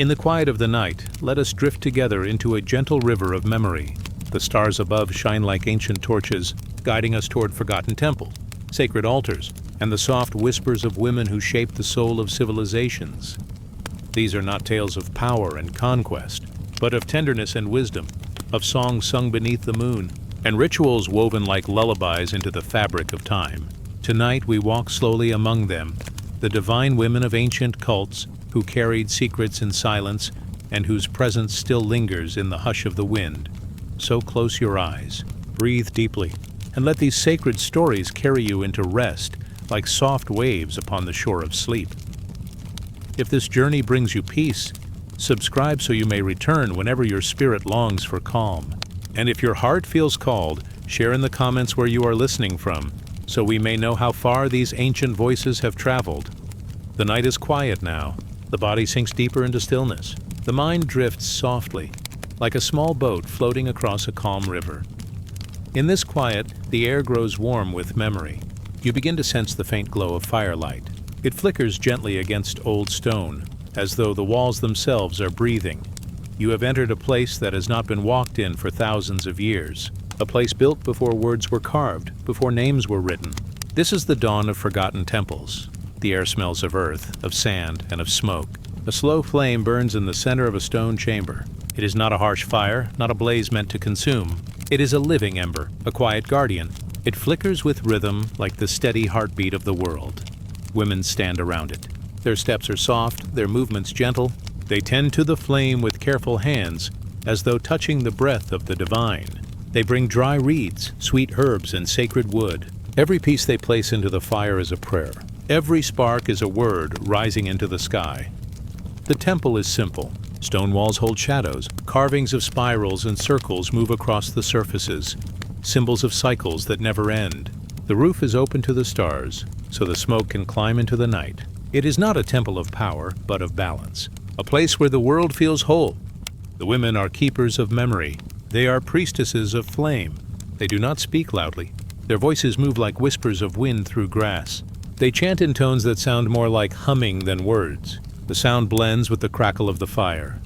In the quiet of the night, let us drift together into a gentle river of memory. The stars above shine like ancient torches, guiding us toward forgotten temples, sacred altars, and the soft whispers of women who shaped the soul of civilizations. These are not tales of power and conquest, but of tenderness and wisdom, of songs sung beneath the moon, and rituals woven like lullabies into the fabric of time. Tonight we walk slowly among them, the divine women of ancient cults who carried secrets in silence and whose presence still lingers in the hush of the wind. So close your eyes, breathe deeply, and let these sacred stories carry you into rest like soft waves upon the shore of sleep. If this journey brings you peace, subscribe so you may return whenever your spirit longs for calm. And if your heart feels called, share in the comments where you are listening from, so we may know how far these ancient voices have traveled. The night is quiet now. The body sinks deeper into stillness. The mind drifts softly, like a small boat floating across a calm river. In this quiet, the air grows warm with memory. You begin to sense the faint glow of firelight. It flickers gently against old stone, as though the walls themselves are breathing. You have entered a place that has not been walked in for thousands of years. A place built before words were carved, before names were written. This is the dawn of forgotten temples. The air smells of earth, of sand, and of smoke. A slow flame burns in the center of a stone chamber. It is not a harsh fire, not a blaze meant to consume. It is a living ember, a quiet guardian. It flickers with rhythm like the steady heartbeat of the world. Women stand around it. Their steps are soft, their movements gentle. They tend to the flame with careful hands, as though touching the breath of the divine. They bring dry reeds, sweet herbs, and sacred wood. Every piece they place into the fire is a prayer. Every spark is a word rising into the sky. The temple is simple. Stone walls hold shadows. Carvings of spirals and circles move across the surfaces, symbols of cycles that never end. The roof is open to the stars, so the smoke can climb into the night. It is not a temple of power, but of balance. A place where the world feels whole. The women are keepers of memory. They are priestesses of flame. They do not speak loudly. Their voices move like whispers of wind through grass. They chant in tones that sound more like humming than words. The sound blends with the crackle of the fire.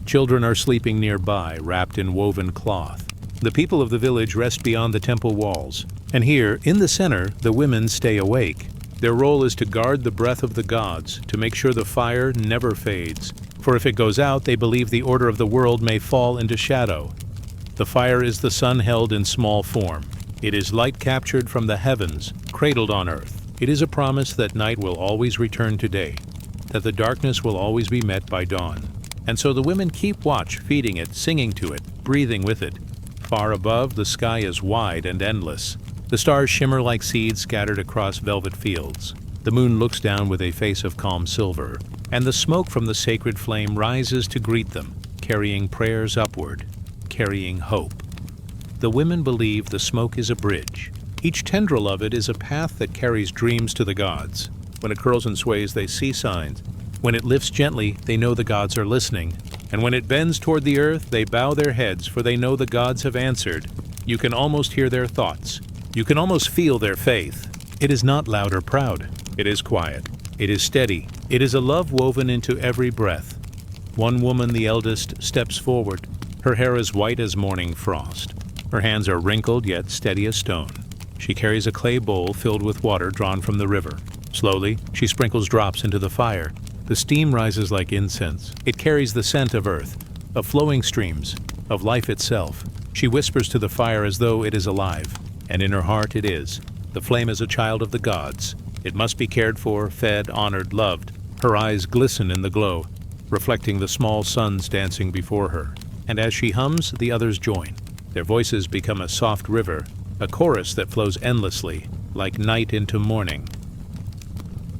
Children are sleeping nearby, wrapped in woven cloth. The people of the village rest beyond the temple walls. And here, in the center, the women stay awake. Their role is to guard the breath of the gods, to make sure the fire never fades. For if it goes out, they believe the order of the world may fall into shadow. The fire is the sun held in small form. It is light captured from the heavens, cradled on earth. It is a promise that night will always return to day, that the darkness will always be met by dawn. And so the women keep watch, feeding it, singing to it, breathing with it. Far above, the sky is wide and endless. The stars shimmer like seeds scattered across velvet fields. The moon looks down with a face of calm silver, and the smoke from the sacred flame rises to greet them, carrying prayers upward, carrying hope. The women believe the smoke is a bridge. Each tendril of it is a path that carries dreams to the gods. When it curls and sways, they see signs. When it lifts gently, they know the gods are listening. And when it bends toward the earth, they bow their heads, for they know the gods have answered. You can almost hear their thoughts. You can almost feel their faith. It is not loud or proud. It is quiet. It is steady. It is a love woven into every breath. One woman, the eldest, steps forward. Her hair is white as morning frost. Her hands are wrinkled yet steady as stone. She carries a clay bowl filled with water drawn from the river. Slowly, she sprinkles drops into the fire. The steam rises like incense. It carries the scent of earth, of flowing streams, of life itself. She whispers to the fire as though it is alive, and in her heart it is. The flame is a child of the gods. It must be cared for, fed, honored, loved. Her eyes glisten in the glow, reflecting the small suns dancing before her. And as she hums, the others join. Their voices become a soft river, a chorus that flows endlessly, like night into morning.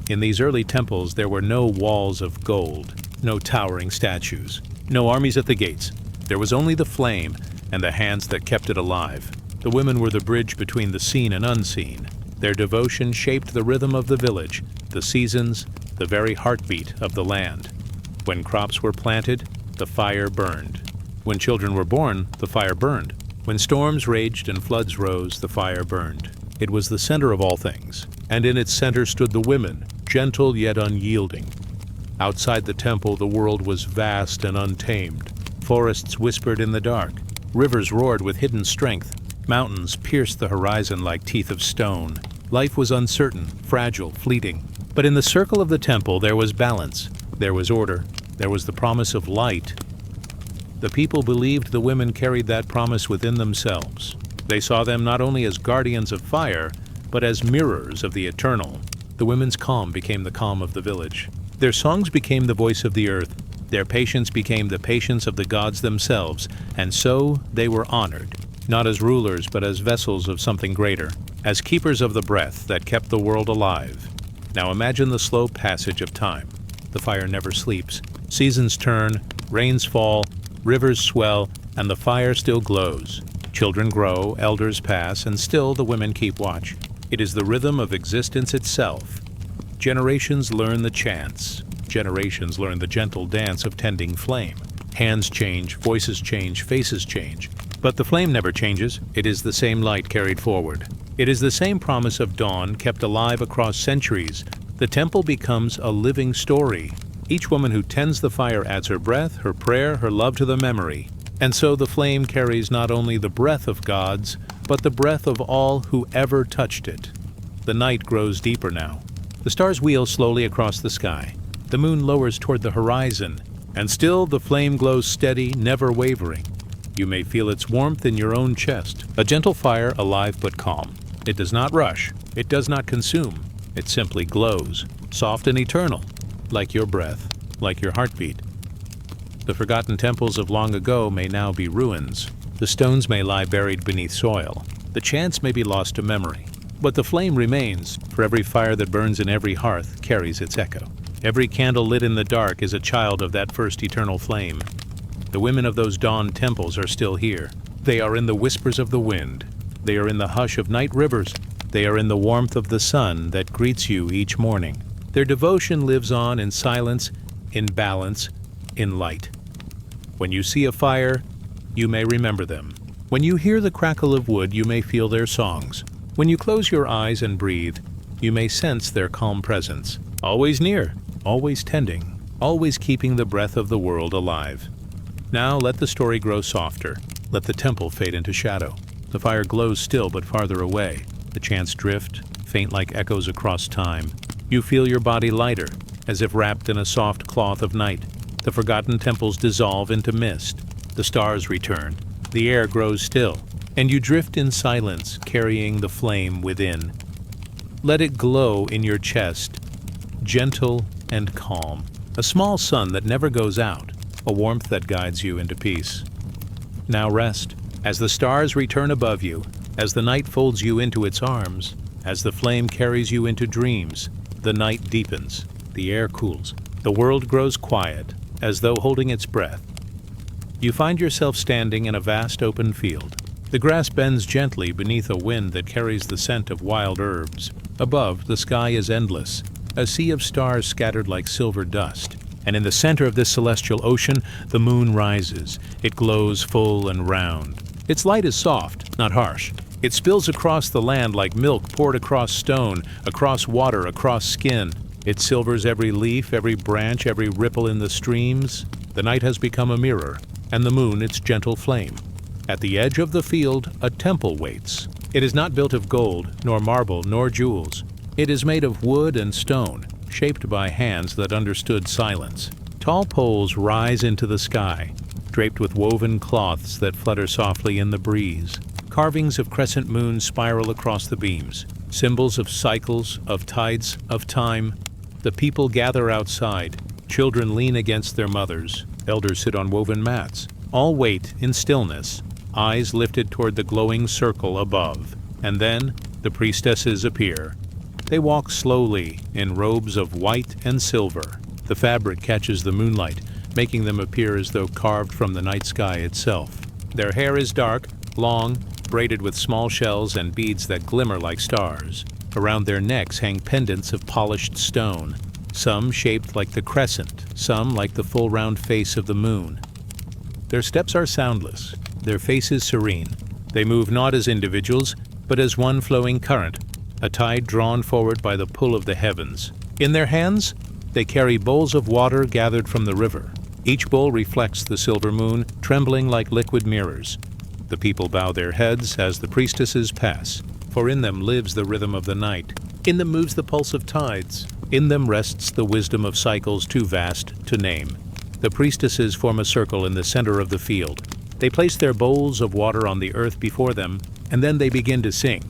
In these early temples there were no walls of gold, no towering statues, no armies at the gates. There was only the flame and the hands that kept it alive. The women were the bridge between the seen and unseen. Their devotion shaped the rhythm of the village, the seasons, the very heartbeat of the land. When crops were planted, the fire burned. When children were born, the fire burned. When storms raged and floods rose, the fire burned. It was the center of all things, and in its center stood the women, gentle yet unyielding. Outside the temple, the world was vast and untamed. Forests whispered in the dark. Rivers roared with hidden strength. Mountains pierced the horizon like teeth of stone. Life was uncertain, fragile, fleeting. But in the circle of the temple there was balance. There was order. There was the promise of light. The people believed the women carried that promise within themselves. They saw them not only as guardians of fire, but as mirrors of the eternal. The women's calm became the calm of the village. Their songs became the voice of the earth. Their patience became the patience of the gods themselves, and so they were honored, not as rulers but as vessels of something greater, as keepers of the breath that kept the world alive. Now imagine the slow passage of time. The fire never sleeps. Seasons turn, rains fall, rivers swell, and the fire still glows. Children grow, elders pass, and still the women keep watch. It is the rhythm of existence itself. Generations learn the chants. Generations learn the gentle dance of tending flame. Hands change, voices change, faces change. But the flame never changes. It is the same light carried forward. It is the same promise of dawn kept alive across centuries. The temple becomes a living story. Each woman who tends the fire adds her breath, her prayer, her love to the memory. And so the flame carries not only the breath of gods, but the breath of all who ever touched it. The night grows deeper now. The stars wheel slowly across the sky. The moon lowers toward the horizon, and still the flame glows steady, never wavering. You may feel its warmth in your own chest. A gentle fire, alive but calm. It does not rush. It does not consume. It simply glows, soft and eternal, like your breath, like your heartbeat. The forgotten temples of long ago may now be ruins. The stones may lie buried beneath soil. The chants may be lost to memory. But the flame remains, for every fire that burns in every hearth carries its echo. Every candle lit in the dark is a child of that first eternal flame. The women of those dawn temples are still here. They are in the whispers of the wind. They are in the hush of night rivers. They are in the warmth of the sun that greets you each morning. Their devotion lives on in silence, in balance, in light. When you see a fire, you may remember them. When you hear the crackle of wood, you may feel their songs. When you close your eyes and breathe, you may sense their calm presence. Always near, always tending, always keeping the breath of the world alive. Now let the story grow softer. Let the temple fade into shadow. The fire glows still but farther away. The chants drift, faint like echoes across time. You feel your body lighter, as if wrapped in a soft cloth of night. The forgotten temples dissolve into mist. The stars return. The air grows still, and you drift in silence, carrying the flame within. Let it glow in your chest, gentle and calm. A small sun that never goes out, a warmth that guides you into peace. Now rest. As the stars return above you, as the night folds you into its arms, as the flame carries you into dreams, the night deepens, the air cools, the world grows quiet, as though holding its breath. You find yourself standing in a vast open field. The grass bends gently beneath a wind that carries the scent of wild herbs. Above, the sky is endless, a sea of stars scattered like silver dust. And in the center of this celestial ocean, the moon rises. It glows full and round. Its light is soft, not harsh. It spills across the land like milk poured across stone, across water, across skin. It silvers every leaf, every branch, every ripple in the streams. The night has become a mirror, and the moon its gentle flame. At the edge of the field, a temple waits. It is not built of gold, nor marble, nor jewels. It is made of wood and stone, shaped by hands that understood silence. Tall poles rise into the sky, draped with woven cloths that flutter softly in the breeze. Carvings of crescent moons spiral across the beams, symbols of cycles, of tides, of time. The people gather outside. Children lean against their mothers. Elders sit on woven mats. All wait in stillness, eyes lifted toward the glowing circle above. And then the priestesses appear. They walk slowly in robes of white and silver. The fabric catches the moonlight, making them appear as though carved from the night sky itself. Their hair is dark, long, braided with small shells and beads that glimmer like stars. Around their necks hang pendants of polished stone, some shaped like the crescent, some like the full round face of the moon. Their steps are soundless, their faces serene. They move not as individuals, but as one flowing current, a tide drawn forward by the pull of the heavens. In their hands, They carry bowls of water gathered from the river. Each bowl reflects the silver moon, trembling like liquid mirrors. The people bow their heads as the priestesses pass, for in them lives the rhythm of the night. In them moves the pulse of tides. In them rests the wisdom of cycles too vast to name. The priestesses form a circle in the center of the field. They place their bowls of water on the earth before them, and then they begin to sing.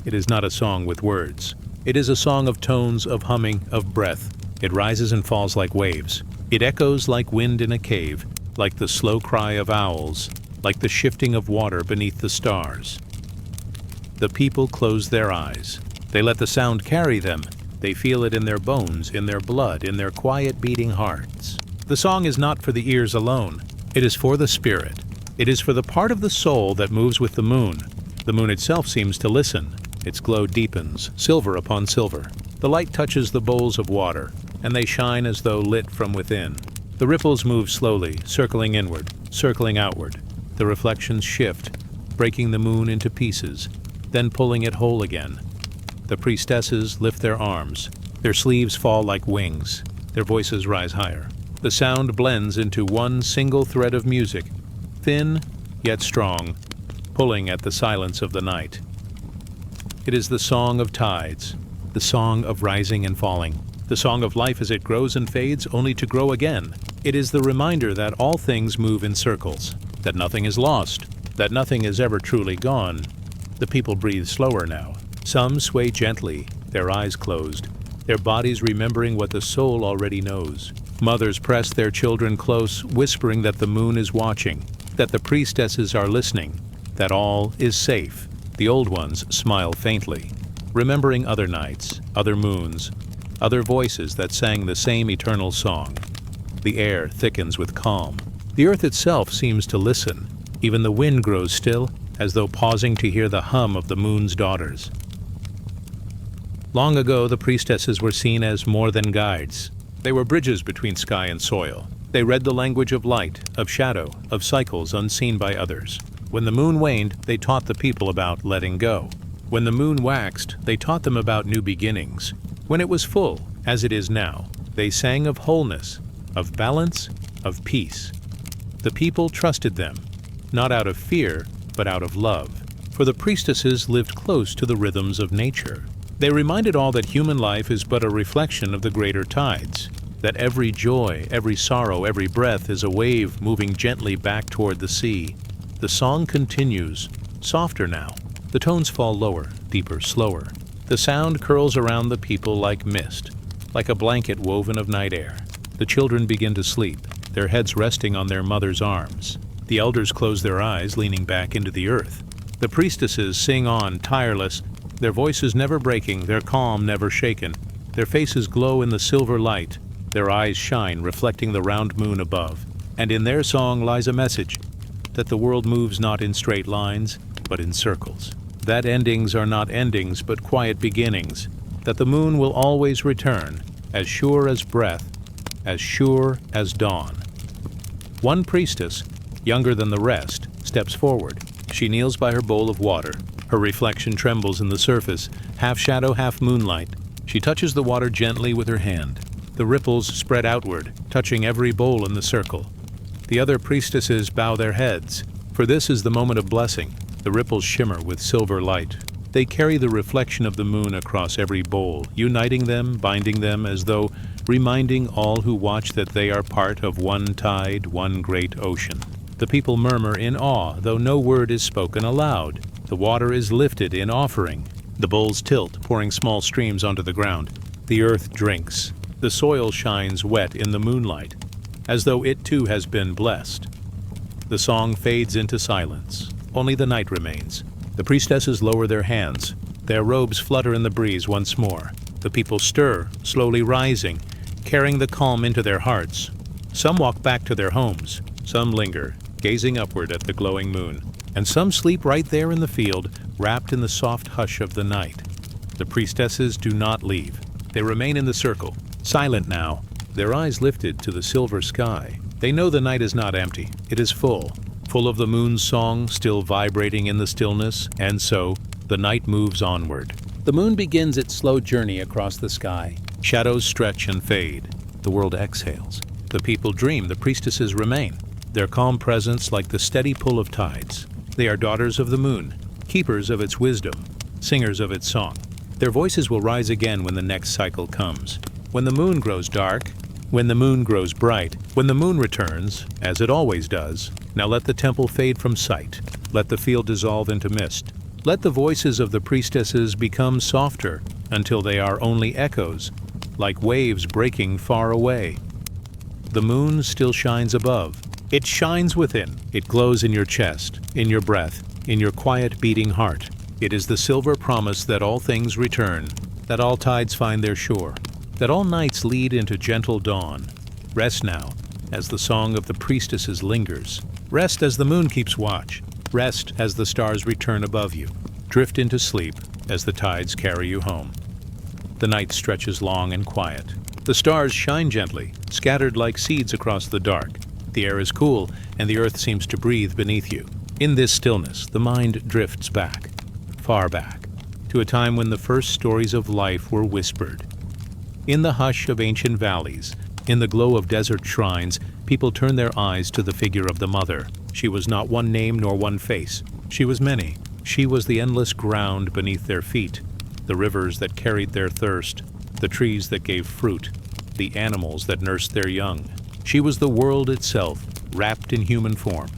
It is not a song with words. It is a song of tones, of humming, of breath. It rises and falls like waves. It echoes like wind in a cave, like the slow cry of owls, like the shifting of water beneath the stars. The people close their eyes. They let the sound carry them. They feel it in their bones, in their blood, in their quiet beating hearts. The song is not for the ears alone. It is for the spirit. It is for the part of the soul that moves with the moon. The moon itself seems to listen. Its glow deepens, silver upon silver. The light touches the bowls of water, and they shine as though lit from within. The ripples move slowly, circling inward, circling outward. The reflections shift, breaking the moon into pieces, then pulling it whole again. The priestesses lift their arms. Their sleeves fall like wings. Their voices rise higher. The sound blends into one single thread of music, thin yet strong, pulling at the silence of the night. It is the song of tides, the song of rising and falling, the song of life as it grows and fades only to grow again. It is the reminder that all things move in circles, that nothing is lost, that nothing is ever truly gone. The people breathe slower now. Some sway gently, their eyes closed, their bodies remembering what the soul already knows. Mothers press their children close, whispering that the moon is watching, that the priestesses are listening, that all is safe. The old ones smile faintly, remembering other nights, other moons, other voices that sang the same eternal song. The air thickens with calm. The earth itself seems to listen. Even the wind grows still, as though pausing to hear the hum of the moon's daughters. Long ago, the priestesses were seen as more than guides. They were bridges between sky and soil. They read the language of light, of shadow, of cycles unseen by others. When the moon waned, they taught the people about letting go. When the moon waxed, they taught them about new beginnings. When it was full, as it is now, they sang of wholeness, of balance, of peace. The people trusted them, not out of fear, but out of love. For the priestesses lived close to the rhythms of nature. They reminded all that human life is but a reflection of the greater tides, that every joy, every sorrow, every breath is a wave moving gently back toward the sea. The song continues, softer now. The tones fall lower, deeper, slower. The sound curls around the people like mist, like a blanket woven of night air. The children begin to sleep, their heads resting on their mother's arms. The elders close their eyes, leaning back into the earth. The priestesses sing on, tireless, their voices never breaking, their calm never shaken. Their faces glow in the silver light, their eyes shine, reflecting the round moon above. And in their song lies a message, that the world moves not in straight lines, but in circles. That endings are not endings, but quiet beginnings. That the moon will always return, as sure as breath, as sure as dawn. One priestess, younger than the rest, steps forward. She kneels by her bowl of water. Her reflection trembles in the surface, half shadow, half moonlight. She touches the water gently with her hand. The ripples spread outward, touching every bowl in the circle. The other priestesses bow their heads, for this is the moment of blessing. The ripples shimmer with silver light. They carry the reflection of the moon across every bowl, uniting them, binding them, as though reminding all who watch that they are part of one tide, one great ocean. The people murmur in awe, though no word is spoken aloud. The water is lifted in offering. The bowls tilt, pouring small streams onto the ground. The earth drinks. The soil shines wet in the moonlight, as though it too has been blessed. The song fades into silence. Only the night remains. The priestesses lower their hands. Their robes flutter in the breeze once more. The people stir, slowly rising, carrying the calm into their hearts. Some walk back to their homes. Some linger, gazing upward at the glowing moon. And some sleep right there in the field, wrapped in the soft hush of the night. The priestesses do not leave. They remain in the circle, silent now, their eyes lifted to the silver sky. They know the night is not empty. It is full of the moon's song still vibrating in the stillness, and so the night moves onward. The moon begins its slow journey across the sky. Shadows stretch and fade. The world exhales. The people dream, the priestesses remain, their calm presence like the steady pull of tides. They are daughters of the moon, keepers of its wisdom, singers of its song. Their voices will rise again when the next cycle comes. When the moon grows dark, when the moon grows bright, when the moon returns, as it always does, now let the temple fade from sight. Let the field dissolve into mist. Let the voices of the priestesses become softer until they are only echoes, like waves breaking far away. The moon still shines above. It shines within. It glows in your chest, in your breath, in your quiet beating heart. It is the silver promise that all things return, that all tides find their shore, that all nights lead into gentle dawn. Rest now, as the song of the priestesses lingers. Rest as the moon keeps watch. Rest as the stars return above you. Drift into sleep as the tides carry you home. The night stretches long and quiet. The stars shine gently, scattered like seeds across the dark. The air is cool, and the earth seems to breathe beneath you. In this stillness, the mind drifts back, far back, to a time when the first stories of life were whispered. In the hush of ancient valleys, in the glow of desert shrines, people turn their eyes to the figure of the mother. She was not one name nor one face. She was many. She was the endless ground beneath their feet, the rivers that carried their thirst, the trees that gave fruit, the animals that nursed their young. She was the world itself, wrapped in human form.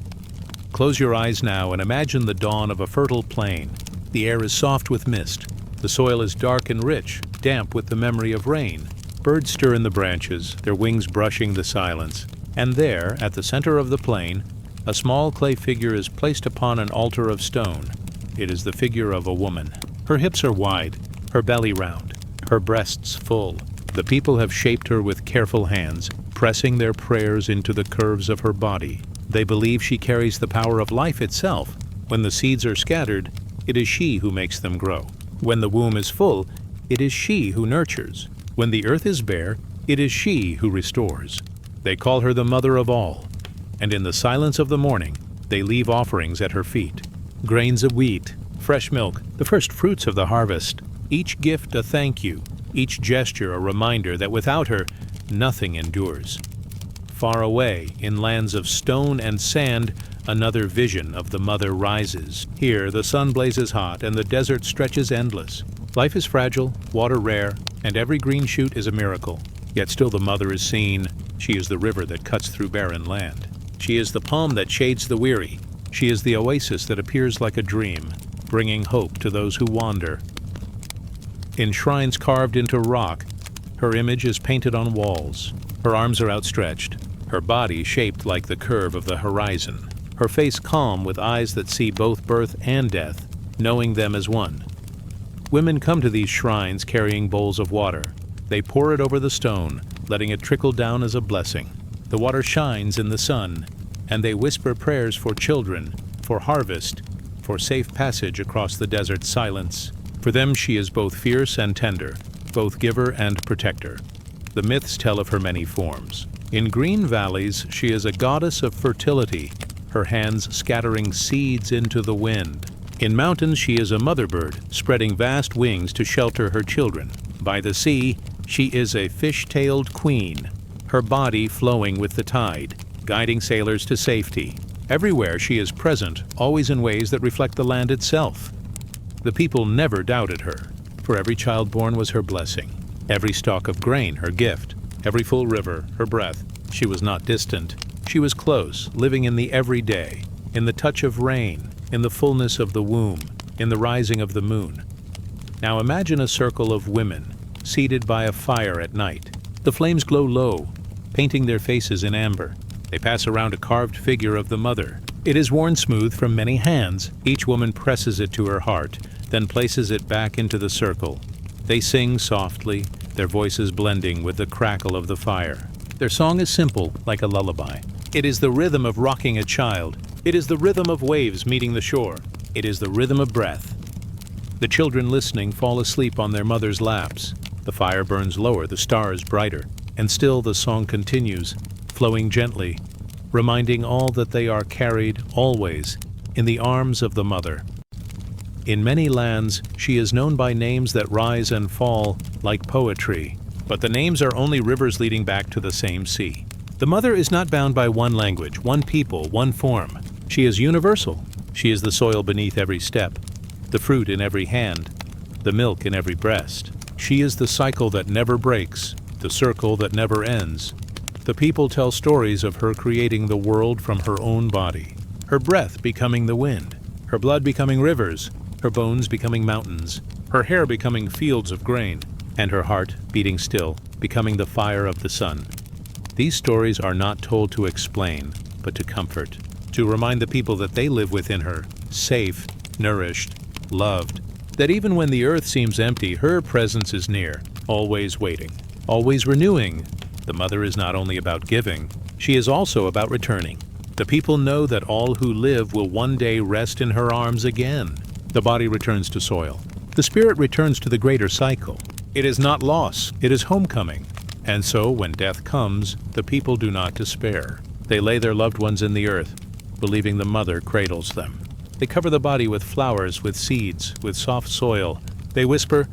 Close your eyes now and imagine the dawn of a fertile plain. The air is soft with mist. The soil is dark and rich, damp with the memory of rain. Birds stir in the branches, their wings brushing the silence. And there, at the center of the plain, a small clay figure is placed upon an altar of stone. It is the figure of a woman. Her hips are wide, her belly round, her breasts full. The people have shaped her with careful hands, pressing their prayers into the curves of her body. They believe she carries the power of life itself. When the seeds are scattered, it is she who makes them grow. When the womb is full, it is she who nurtures. When the earth is bare, it is she who restores. They call her the mother of all, and in the silence of the morning, they leave offerings at her feet. Grains of wheat, fresh milk, the first fruits of the harvest, each gift a thank you, each gesture a reminder that without her, nothing endures. Far away, in lands of stone and sand, another vision of the mother rises. Here, the sun blazes hot and the desert stretches endless. Life is fragile, water rare, and every green shoot is a miracle. Yet still the mother is seen. She is the river that cuts through barren land. She is the palm that shades the weary. She is the oasis that appears like a dream, bringing hope to those who wander. In shrines carved into rock, her image is painted on walls. Her arms are outstretched, her body shaped like the curve of the horizon, her face calm with eyes that see both birth and death, knowing them as one. Women come to these shrines carrying bowls of water. They pour it over the stone, letting it trickle down as a blessing. The water shines in the sun, and they whisper prayers for children, for harvest, for safe passage across the desert silence. For them she is both fierce and tender, both giver and protector. The myths tell of her many forms. In green valleys she is a goddess of fertility, her hands scattering seeds into the wind. In mountains she is a mother bird, spreading vast wings to shelter her children. By the sea she is a fish-tailed queen, her body flowing with the tide, guiding sailors to safety. Everywhere she is present, always in ways that reflect the land itself. The people never doubted her, for every child born was her blessing, every stalk of grain her gift, every full river her breath. She was not distant. She was close, living in the everyday, in the touch of rain, in the fullness of the womb, in the rising of the moon. Now imagine a circle of women, seated by a fire at night. The flames glow low, painting their faces in amber. They pass around a carved figure of the mother. It is worn smooth from many hands. Each woman presses it to her heart, then places it back into the circle. They sing softly, their voices blending with the crackle of the fire. Their song is simple, like a lullaby. It is the rhythm of rocking a child. It is the rhythm of waves meeting the shore. It is the rhythm of breath. The children listening fall asleep on their mother's laps. The fire burns lower, the stars brighter, and still the song continues, flowing gently, reminding all that they are carried, always, in the arms of the mother. In many lands, she is known by names that rise and fall like poetry. but the names are only rivers leading back to the same sea. The mother is not bound by one language, one people, one form. She is universal. She is the soil beneath every step, the fruit in every hand, the milk in every breast. She is the cycle that never breaks, the circle that never ends. The people tell stories of her creating the world from her own body, her breath becoming the wind, her blood becoming rivers, her bones becoming mountains, her hair becoming fields of grain, and her heart, beating still, becoming the fire of the sun. These stories are not told to explain, but to comfort, to remind the people that they live within her, safe, nourished, loved, that even when the earth seems empty, her presence is near, always waiting, always renewing. The mother is not only about giving, she is also about returning. The people know that all who live will one day rest in her arms again. The body returns to soil. The spirit returns to the greater cycle. It is not loss, it is homecoming. And so, when death comes, the people do not despair. They lay their loved ones in the earth, believing the mother cradles them. They cover the body with flowers, with seeds, with soft soil. They whisper,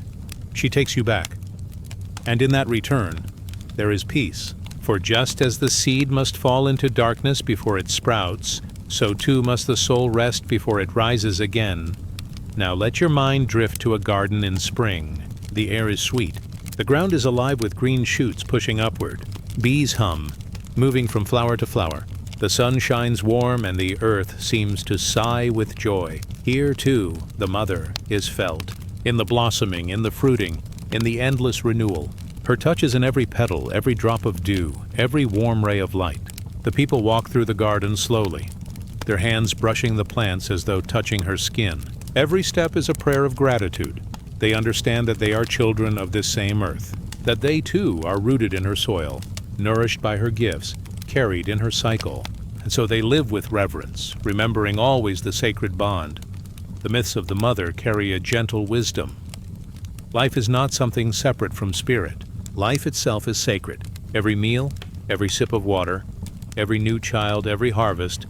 "She takes you back." And in that return, there is peace. For just as the seed must fall into darkness before it sprouts, so too must the soul rest before it rises again. Now let your mind drift to a garden in spring. The air is sweet. The ground is alive with green shoots pushing upward. Bees hum, moving from flower to flower. The sun shines warm and the earth seems to sigh with joy. Here, too, the mother is felt. In the blossoming, in the fruiting, in the endless renewal. Her touch is in every petal, every drop of dew, every warm ray of light. The people walk through the garden slowly, their hands brushing the plants as though touching her skin. Every step is a prayer of gratitude. They understand that they are children of this same earth, that they too are rooted in her soil, nourished by her gifts, carried in her cycle. And so they live with reverence, remembering always the sacred bond. The myths of the mother carry a gentle wisdom. Life is not something separate from spirit. Life itself is sacred. Every meal, every sip of water, every new child, every harvest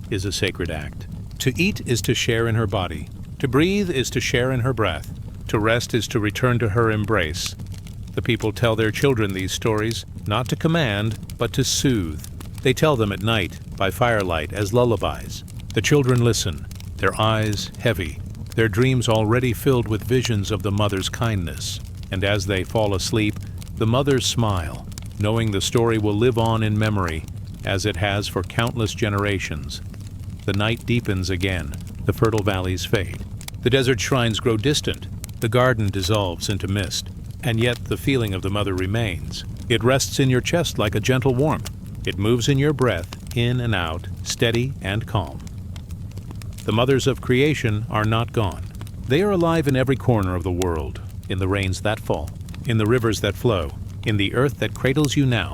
is a sacred act. To eat is to share in her body. To breathe is to share in her breath. To rest is to return to her embrace. The people tell their children these stories, not to command, but to soothe. They tell them at night, by firelight, as lullabies. The children listen, their eyes heavy, their dreams already filled with visions of the mother's kindness. And as they fall asleep, the mothers smile, knowing the story will live on in memory, as it has for countless generations. The night deepens again, the fertile valleys fade. The desert shrines grow distant, the garden dissolves into mist, and yet the feeling of the mother remains. It rests in your chest like a gentle warmth. It moves in your breath, in and out, steady and calm. The mothers of creation are not gone. They are alive in every corner of the world, in the rains that fall, in the rivers that flow, in the earth that cradles you now.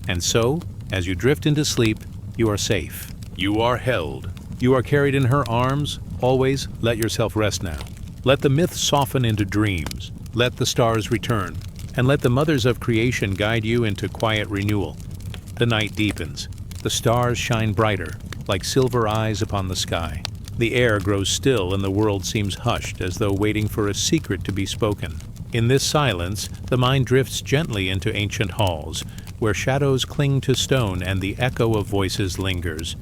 And so, as you drift into sleep, you are safe. You are held. You are carried in her arms. Always let yourself rest now. Let the myths soften into dreams. Let the stars return. And let the mothers of creation guide you into quiet renewal. The night deepens. The stars shine brighter, like silver eyes upon the sky. The air grows still and the world seems hushed, as though waiting for a secret to be spoken. In this silence, the mind drifts gently into ancient halls, where shadows cling to stone and the echo of voices lingers.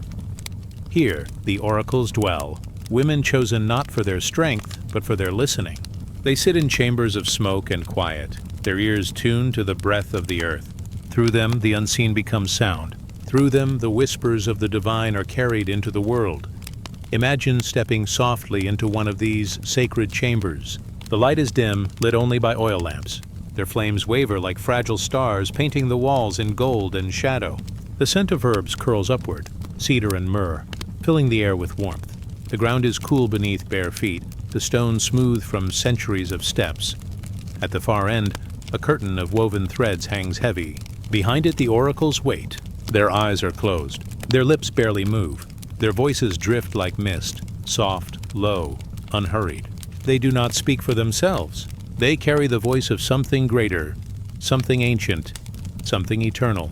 Here, the oracles dwell, women chosen not for their strength, but for their listening. They sit in chambers of smoke and quiet, their ears tuned to the breath of the earth. Through them, the unseen becomes sound. Through them, the whispers of the divine are carried into the world. Imagine stepping softly into one of these sacred chambers. The light is dim, lit only by oil lamps. Their flames waver like fragile stars, painting the walls in gold and shadow. The scent of herbs curls upward, cedar and myrrh, filling the air with warmth. The ground is cool beneath bare feet, the stone smooth from centuries of steps. At the far end, a curtain of woven threads hangs heavy. Behind it, the oracles wait. Their eyes are closed. Their lips barely move. Their voices drift like mist, soft, low, unhurried. They do not speak for themselves. They carry the voice of something greater, something ancient, something eternal.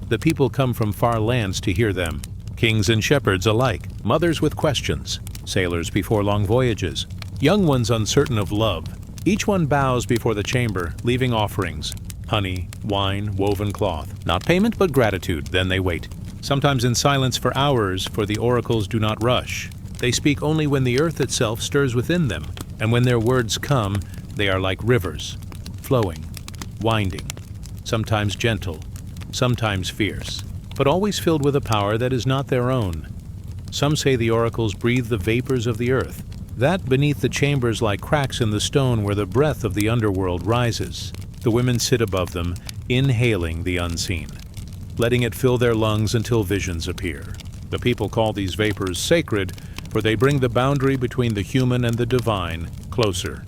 The people come from far lands to hear them. Kings and shepherds alike, mothers with questions, sailors before long voyages, young ones uncertain of love. Each one bows before the chamber, leaving offerings. honey, wine, woven cloth. Not payment, but gratitude. Then they wait. Sometimes in silence for hours, for the oracles do not rush. They speak only when the earth itself stirs within them, and when their words come, they are like rivers, flowing, winding, sometimes gentle, sometimes fierce, but always filled with a power that is not their own. Some say the oracles breathe the vapors of the earth, that beneath the chambers like cracks in the stone where the breath of the underworld rises. The women sit above them, inhaling the unseen, letting it fill their lungs until visions appear. The people call these vapors sacred, for they bring the boundary between the human and the divine closer.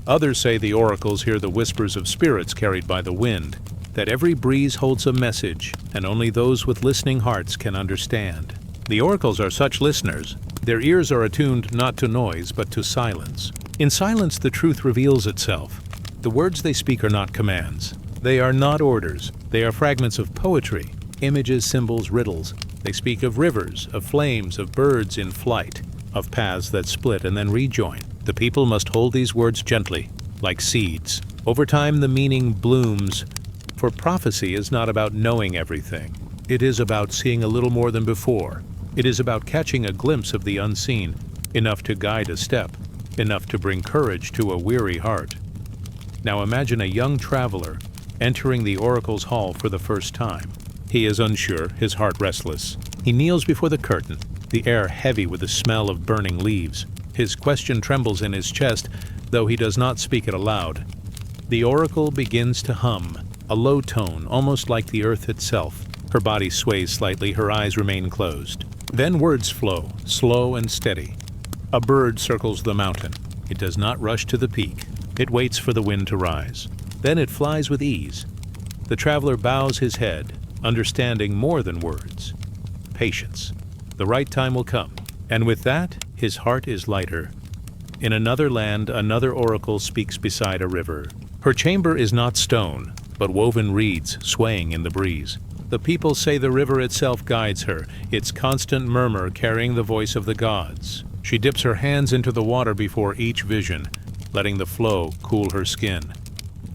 Others say the oracles hear the whispers of spirits carried by the wind, that every breeze holds a message, and only those with listening hearts can understand. The oracles are such listeners. Their ears are attuned not to noise, but to silence. In silence, the truth reveals itself. The words they speak are not commands. They are not orders. They are fragments of poetry, images, symbols, riddles. They speak of rivers, of flames, of birds in flight, of paths that split and then rejoin. The people must hold these words gently, like seeds. Over time, the meaning blooms, for prophecy is not about knowing everything. It is about seeing a little more than before. It is about catching a glimpse of the unseen, enough to guide a step, enough to bring courage to a weary heart. Now imagine a young traveler entering the oracle's hall for the first time. He is unsure, his heart restless. He kneels before the curtain, the air heavy with the smell of burning leaves. His question trembles in his chest, though he does not speak it aloud. The oracle begins to hum, a low tone, almost like the earth itself. Her body sways slightly, her eyes remain closed. Then words flow, slow and steady. A bird circles the mountain. It does not rush to the peak. It waits for the wind to rise. Then it flies with ease. The traveler bows his head, understanding more than words. Patience. The right time will come. And with that, his heart is lighter. In another land, another oracle speaks beside a river. Her chamber is not stone, but woven reeds swaying in the breeze. The people say the river itself guides her, its constant murmur carrying the voice of the gods. She dips her hands into the water before each vision, letting the flow cool her skin.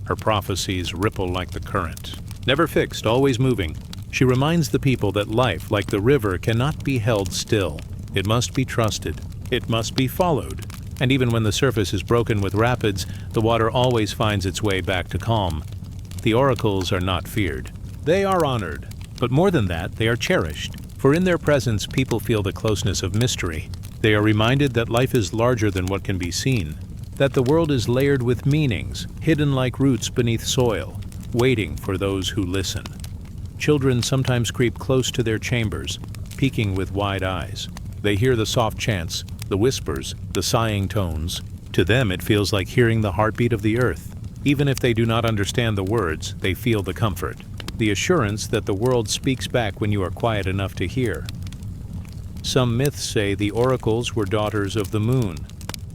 Her prophecies ripple like the current. Never fixed, always moving, she reminds the people that life, like the river, cannot be held still. It must be trusted. It must be followed. And even when the surface is broken with rapids, the water always finds its way back to calm. The oracles are not feared. They are honored. But more than that, they are cherished. For in their presence, people feel the closeness of mystery. They are reminded that life is larger than what can be seen, that the world is layered with meanings, hidden like roots beneath soil, waiting for those who listen. Children sometimes creep close to their chambers, peeking with wide eyes. They hear the soft chants, the whispers, the sighing tones. To them, it feels like hearing the heartbeat of the earth. Even if they do not understand the words, they feel the comfort, the assurance that the world speaks back when you are quiet enough to hear. Some myths say the oracles were daughters of the moon,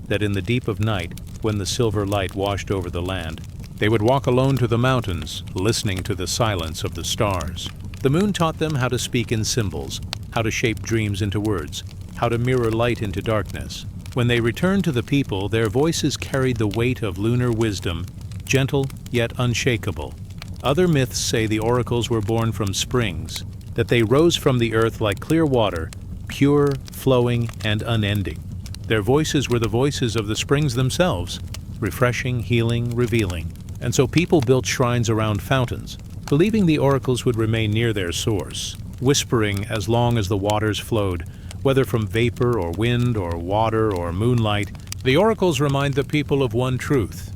that in the deep of night, when the silver light washed over the land, they would walk alone to the mountains, listening to the silence of the stars. The moon taught them how to speak in symbols, how to shape dreams into words, how to mirror light into darkness. When they returned to the people, their voices carried the weight of lunar wisdom, gentle yet unshakable. Other myths say the oracles were born from springs, that they rose from the earth like clear water, pure, flowing, and unending. Their voices were the voices of the springs themselves, refreshing, healing, revealing. And so people built shrines around fountains, believing the oracles would remain near their source, whispering as long as the waters flowed, whether from vapor or wind or water or moonlight. The oracles remind the people of one truth.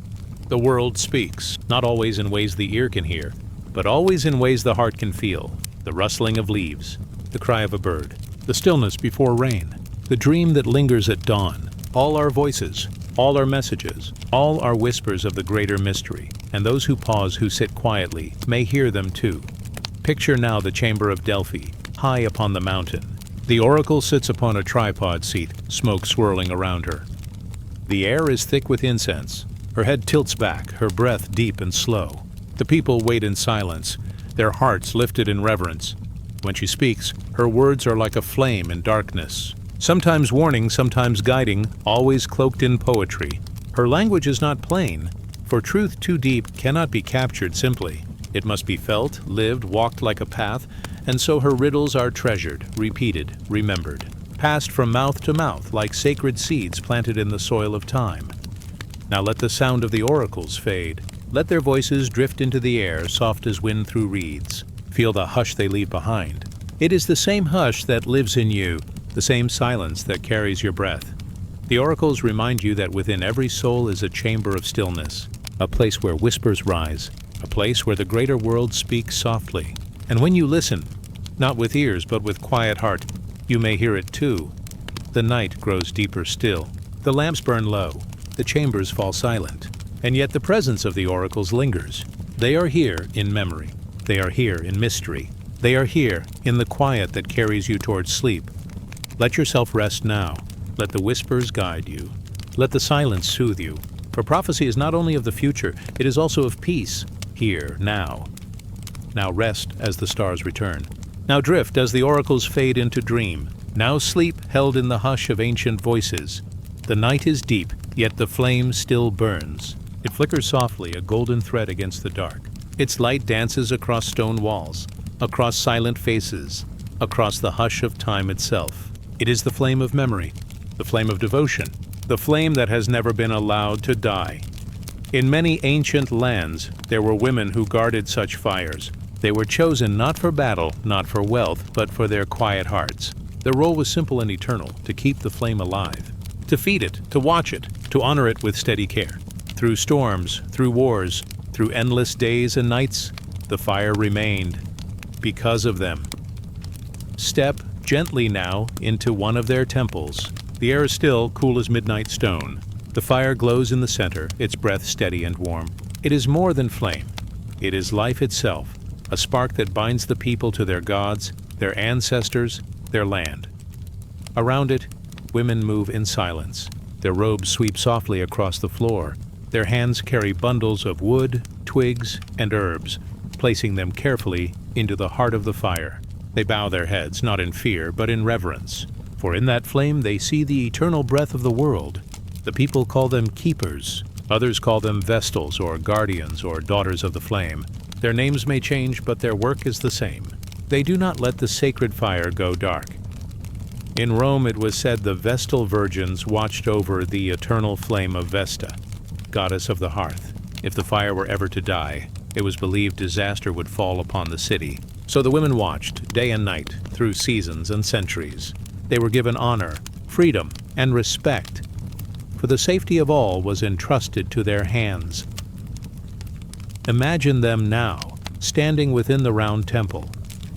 The world speaks, not always in ways the ear can hear, but always in ways the heart can feel. The rustling of leaves, the cry of a bird, the stillness before rain, the dream that lingers at dawn. All are voices, all are messages, all are whispers of the greater mystery, and those who pause, who sit quietly, may hear them too. Picture now the chamber of Delphi, high upon the mountain. The oracle sits upon a tripod seat, smoke swirling around her. The air is thick with incense. Her head tilts back, her breath deep and slow. The people wait in silence, their hearts lifted in reverence. When she speaks, her words are like a flame in darkness, sometimes warning, sometimes guiding, always cloaked in poetry. Her language is not plain, For truth too deep cannot be captured simply. It must be felt, lived, walked like a path, and so her riddles are treasured, repeated, remembered, passed from mouth to mouth like sacred seeds planted in the soil of time. Now let the sound of the oracles fade. Let their voices drift into the air, soft as wind through reeds. Feel the hush they leave behind. It is the same hush that lives in you, the same silence that carries your breath. The oracles remind you that within every soul is a chamber of stillness, a place where whispers rise, a place where the greater world speaks softly. And when you listen, not with ears but with quiet heart, you may hear it too. The night grows deeper still. The lamps burn low. The chambers fall silent. And yet the presence of the oracles lingers. They are here in memory. They are here in mystery. They are here in the quiet that carries you towards sleep. Let yourself rest now. Let the whispers guide you. Let the silence soothe you. For prophecy is not only of the future, it is also of peace, here, now. Now rest as the stars return. Now drift as the oracles fade into dream. Now sleep held in the hush of ancient voices. The night is deep, yet the flame still burns. It flickers softly, a golden thread against the dark. Its light dances across stone walls, across silent faces, across the hush of time itself. It is the flame of memory, the flame of devotion, the flame that has never been allowed to die. In many ancient lands, there were women who guarded such fires. They were chosen not for battle, not for wealth, but for their quiet hearts. Their role was simple and eternal, to keep the flame alive, to feed it, to watch it, to honor it with steady care. Through storms, through wars, through endless days and nights, the fire remained. Because of them. Step gently now into one of their temples. The air is still, cool as midnight stone. The fire glows in the center, its breath steady and warm. It is more than flame. It is life itself, a spark that binds the people to their gods, their ancestors, their land. Around it, women move in silence. Their robes sweep softly across the floor. Their hands carry bundles of wood, twigs, and herbs, placing them carefully into the heart of the fire. They bow their heads, not in fear, but in reverence. For in that flame they see the eternal breath of the world. The people call them keepers. Others call them vestals or guardians or daughters of the flame. Their names may change, but their work is the same. They do not let the sacred fire go dark. In Rome it was said the Vestal virgins watched over the eternal flame of Vesta, goddess of the hearth. If the fire were ever to die, it was believed disaster would fall upon the city. So the women watched, day and night, through seasons and centuries. They were given honor, freedom, and respect, for the safety of all was entrusted to their hands. Imagine them now, standing within the round temple,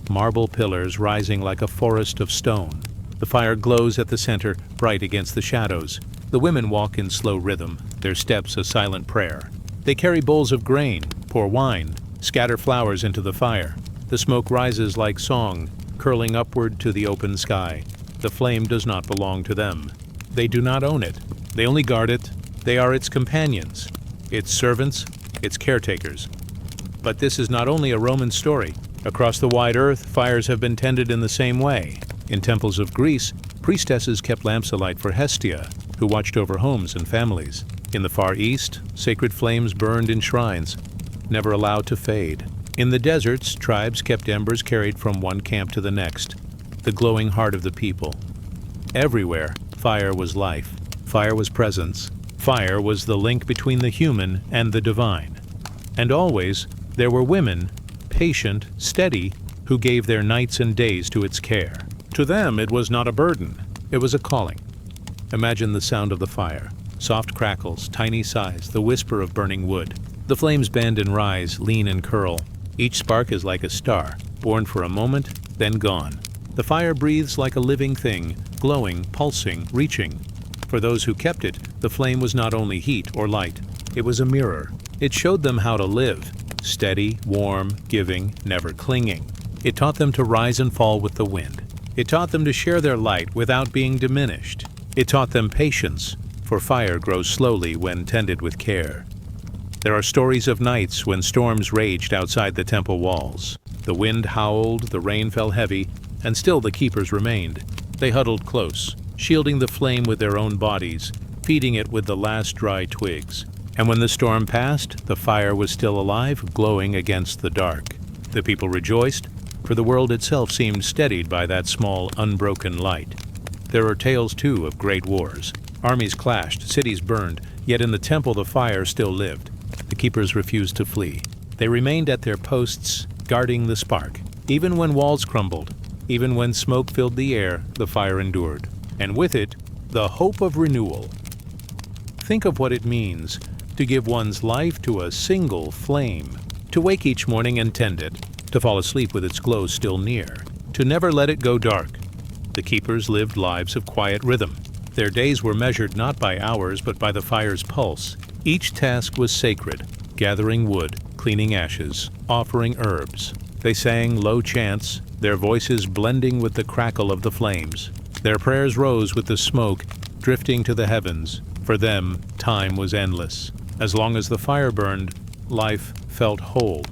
marble pillars rising like a forest of stone. The fire glows at the center, bright against the shadows. The women walk in slow rhythm, their steps a silent prayer. They carry bowls of grain, pour wine, scatter flowers into the fire. The smoke rises like song, curling upward to the open sky. The flame does not belong to them. They do not own it. They only guard it. They are its companions, its servants, its caretakers. But this is not only a Roman story. Across the wide earth, fires have been tended in the same way. In temples of Greece, priestesses kept lamps alight for Hestia, who watched over homes and families. In the Far East, sacred flames burned in shrines, never allowed to fade. In the deserts, tribes kept embers carried from one camp to the next, the glowing heart of the people. Everywhere, fire was life. Fire was presence. Fire was the link between the human and the divine. And always, there were women, patient, steady, who gave their nights and days to its care. To them, it was not a burden. It was a calling. Imagine the sound of the fire. Soft crackles, tiny sighs, the whisper of burning wood. The flames bend and rise, lean and curl. Each spark is like a star, born for a moment, then gone. The fire breathes like a living thing, glowing, pulsing, reaching. For those who kept it, the flame was not only heat or light. It was a mirror. It showed them how to live. Steady, warm, giving, never clinging. It taught them to rise and fall with the wind. It taught them to share their light without being diminished. It taught them patience, for fire grows slowly when tended with care. There are stories of nights when storms raged outside the temple walls. The wind howled, the rain fell heavy, and still the keepers remained. They huddled close, shielding the flame with their own bodies, feeding it with the last dry twigs. And when the storm passed, the fire was still alive, glowing against the dark. The people rejoiced, for the world itself seemed steadied by that small, unbroken light. There are tales, too, of great wars. Armies clashed, cities burned, yet in the temple the fire still lived. The keepers refused to flee. They remained at their posts, guarding the spark. Even when walls crumbled, even when smoke filled the air, the fire endured. And with it, the hope of renewal. Think of what it means to give one's life to a single flame, to wake each morning and tend it, to fall asleep with its glow still near, to never let it go dark. The keepers lived lives of quiet rhythm. Their days were measured not by hours, but by the fire's pulse. Each task was sacred, gathering wood, cleaning ashes, offering herbs. They sang low chants, their voices blending with the crackle of the flames. Their prayers rose with the smoke, drifting to the heavens. For them, time was endless. As long as the fire burned, life felt whole.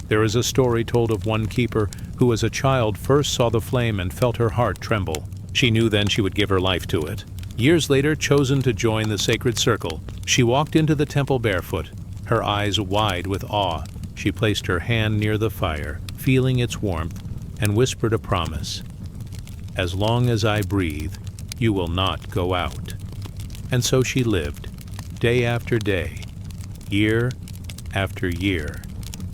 There is a story told of one keeper who as a child first saw the flame and felt her heart tremble. She knew then she would give her life to it. Years later, chosen to join the sacred circle, she walked into the temple barefoot, her eyes wide with awe. She placed her hand near the fire, feeling its warmth, and whispered a promise. "As long as I breathe, you will not go out." And so she lived, day after day, year after year,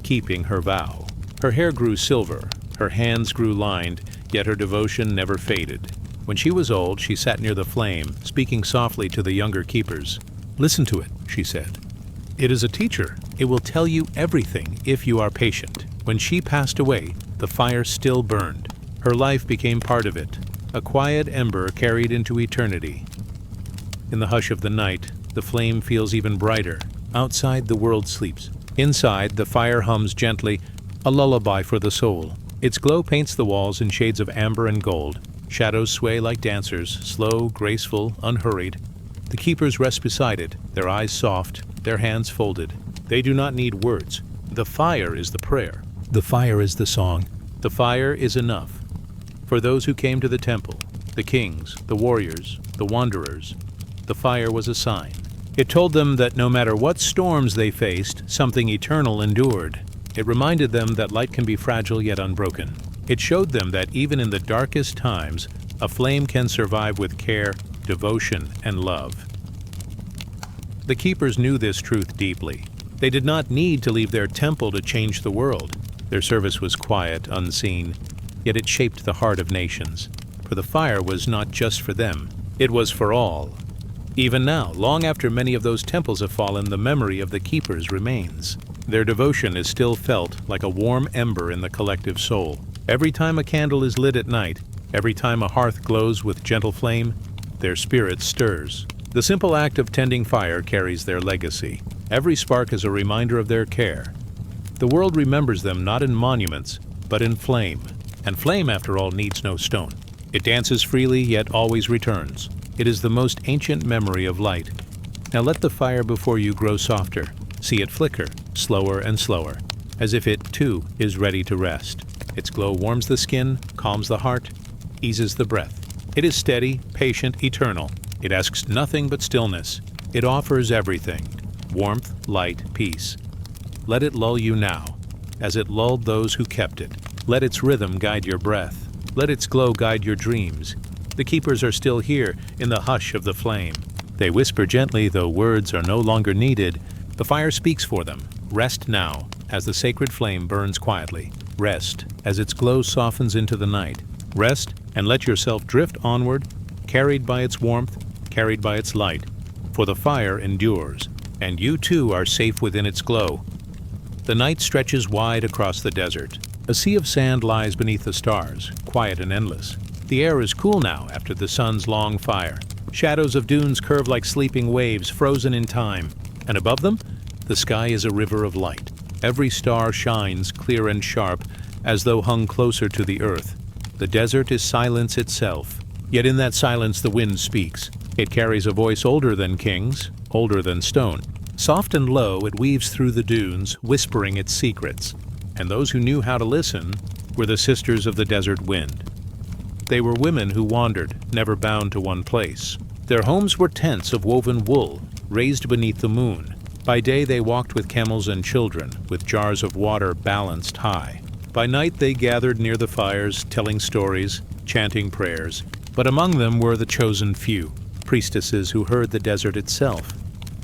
keeping her vow. Her hair grew silver, her hands grew lined, yet her devotion never faded. When she was old, she sat near the flame, speaking softly to the younger keepers. "Listen to it," she said. "It is a teacher. It will tell you everything if you are patient." When she passed away, the fire still burned. Her life became part of it, a quiet ember carried into eternity. In the hush of the night, the flame feels even brighter. Outside, the world sleeps. Inside, the fire hums gently, a lullaby for the soul. Its glow paints the walls in shades of amber and gold. Shadows sway like dancers, slow, graceful, unhurried. The keepers rest beside it, their eyes soft, their hands folded. They do not need words. The fire is the prayer. The fire is the song. The fire is enough. For those who came to the temple, the kings, the warriors, the wanderers, the fire was a sign. It told them that no matter what storms they faced, something eternal endured. It reminded them that light can be fragile yet unbroken. It showed them that even in the darkest times, a flame can survive with care, devotion, and love. The keepers knew this truth deeply. They did not need to leave their temple to change the world. Their service was quiet, unseen, yet it shaped the heart of nations. For the fire was not just for them, it was for all. Even now, long after many of those temples have fallen, the memory of the keepers remains. Their devotion is still felt like a warm ember in the collective soul. Every time a candle is lit at night, every time a hearth glows with gentle flame, their spirit stirs. The simple act of tending fire carries their legacy. Every spark is a reminder of their care. The world remembers them not in monuments, but in flame. And flame, after all, needs no stone. It dances freely, yet always returns. It is the most ancient memory of light. Now let the fire before you grow softer. See it flicker, slower and slower, as if it, too, is ready to rest. Its glow warms the skin, calms the heart, eases the breath. It is steady, patient, eternal. It asks nothing but stillness. It offers everything: warmth, light, peace. Let it lull you now, as it lulled those who kept it. Let its rhythm guide your breath. Let its glow guide your dreams. The keepers are still here, in the hush of the flame. They whisper gently, though words are no longer needed. The fire speaks for them. Rest now, as the sacred flame burns quietly. Rest, as its glow softens into the night. Rest, and let yourself drift onward, carried by its warmth, carried by its light. For the fire endures, and you too are safe within its glow. The night stretches wide across the desert. A sea of sand lies beneath the stars, quiet and endless. The air is cool now after the sun's long fire. Shadows of dunes curve like sleeping waves, frozen in time. And above them, the sky is a river of light. Every star shines clear and sharp, as though hung closer to the earth. The desert is silence itself. Yet in that silence the wind speaks. It carries a voice older than kings, older than stone. Soft and low, it weaves through the dunes, whispering its secrets. And those who knew how to listen were the sisters of the desert wind. They were women who wandered, never bound to one place. Their homes were tents of woven wool, raised beneath the moon. By day they walked with camels and children, with jars of water balanced high. By night they gathered near the fires, telling stories, chanting prayers. But among them were the chosen few, priestesses who heard the desert itself.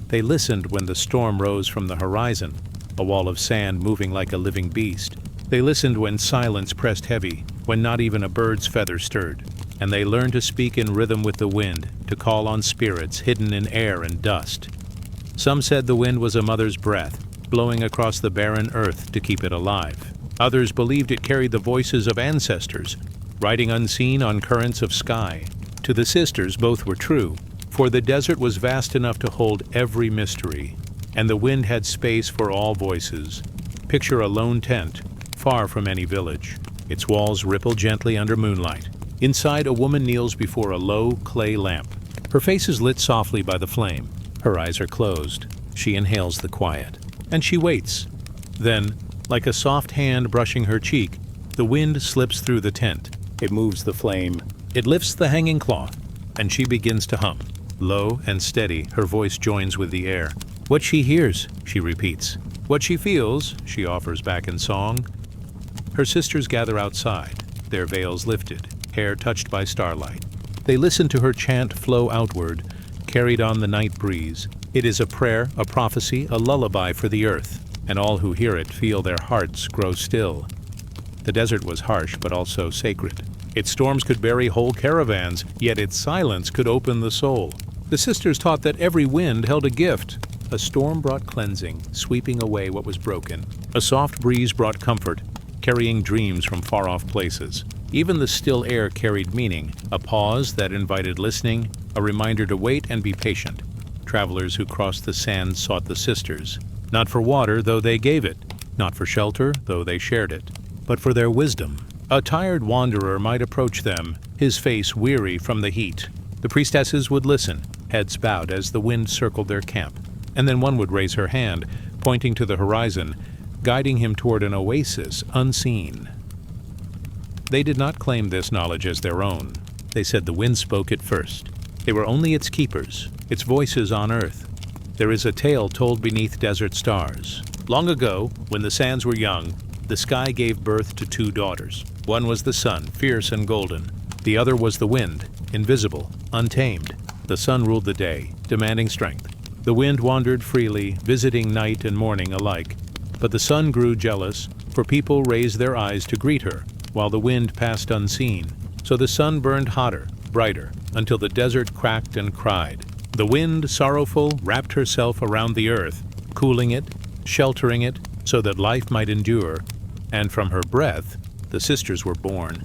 They listened when the storm rose from the horizon, a wall of sand moving like a living beast. They listened when silence pressed heavy, when not even a bird's feather stirred. And they learned to speak in rhythm with the wind, to call on spirits hidden in air and dust. Some said the wind was a mother's breath, blowing across the barren earth to keep it alive. Others believed it carried the voices of ancestors, riding unseen on currents of sky. To the sisters, both were true, for the desert was vast enough to hold every mystery, and the wind had space for all voices. Picture a lone tent, far from any village. Its walls ripple gently under moonlight. Inside, a woman kneels before a low clay lamp. Her face is lit softly by the flame. Her eyes are closed. She inhales the quiet. And she waits. Then, like a soft hand brushing her cheek, the wind slips through the tent. It moves the flame. It lifts the hanging cloth, and she begins to hum. Low and steady, her voice joins with the air. What she hears, she repeats. What she feels, she offers back in song. Her sisters gather outside, their veils lifted, hair touched by starlight. They listen to her chant flow outward, carried on the night breeze. It is a prayer, a prophecy, a lullaby for the earth, and all who hear it feel their hearts grow still. The desert was harsh, but also sacred. Its storms could bury whole caravans, yet its silence could open the soul. The sisters taught that every wind held a gift. A storm brought cleansing, sweeping away what was broken. A soft breeze brought comfort, carrying dreams from far-off places. Even the still air carried meaning, a pause that invited listening, a reminder to wait and be patient. Travelers who crossed the sand sought the sisters, not for water, though they gave it, not for shelter, though they shared it, but for their wisdom. A tired wanderer might approach them, his face weary from the heat. The priestesses would listen, heads bowed as the wind circled their camp, and then one would raise her hand, pointing to the horizon, guiding him toward an oasis unseen. They did not claim this knowledge as their own. They said the wind spoke it first. They were only its keepers, its voices on earth. There is a tale told beneath desert stars. Long ago, when the sands were young, the sky gave birth to two daughters. One was the sun, fierce and golden. The other was the wind, invisible, untamed. The sun ruled the day, demanding strength. The wind wandered freely, visiting night and morning alike. But the sun grew jealous, for people raised their eyes to greet her, while the wind passed unseen. So the sun burned hotter, brighter, until the desert cracked and cried. The wind, sorrowful, wrapped herself around the earth, cooling it, sheltering it, so that life might endure. And from her breath, the sisters were born.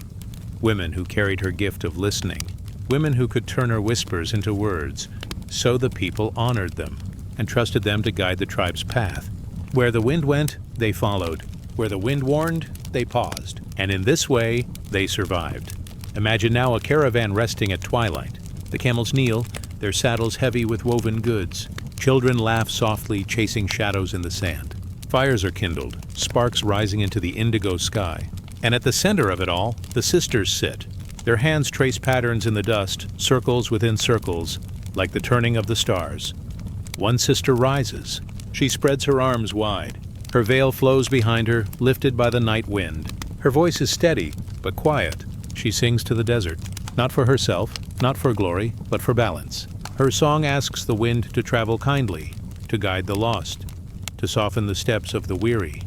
Women who carried her gift of listening. Women who could turn her whispers into words. So the people honored them, and trusted them to guide the tribe's path. Where the wind went, they followed. Where the wind warned, they paused. And in this way, they survived. Imagine now a caravan resting at twilight. The camels kneel, their saddles heavy with woven goods. Children laugh softly, chasing shadows in the sand. Fires are kindled, sparks rising into the indigo sky. And at the center of it all, the sisters sit. Their hands trace patterns in the dust, circles within circles, like the turning of the stars. One sister rises. She spreads her arms wide. Her veil flows behind her, lifted by the night wind. Her voice is steady, but quiet. She sings to the desert, not for herself, not for glory, but for balance. Her song asks the wind to travel kindly, to guide the lost, to soften the steps of the weary.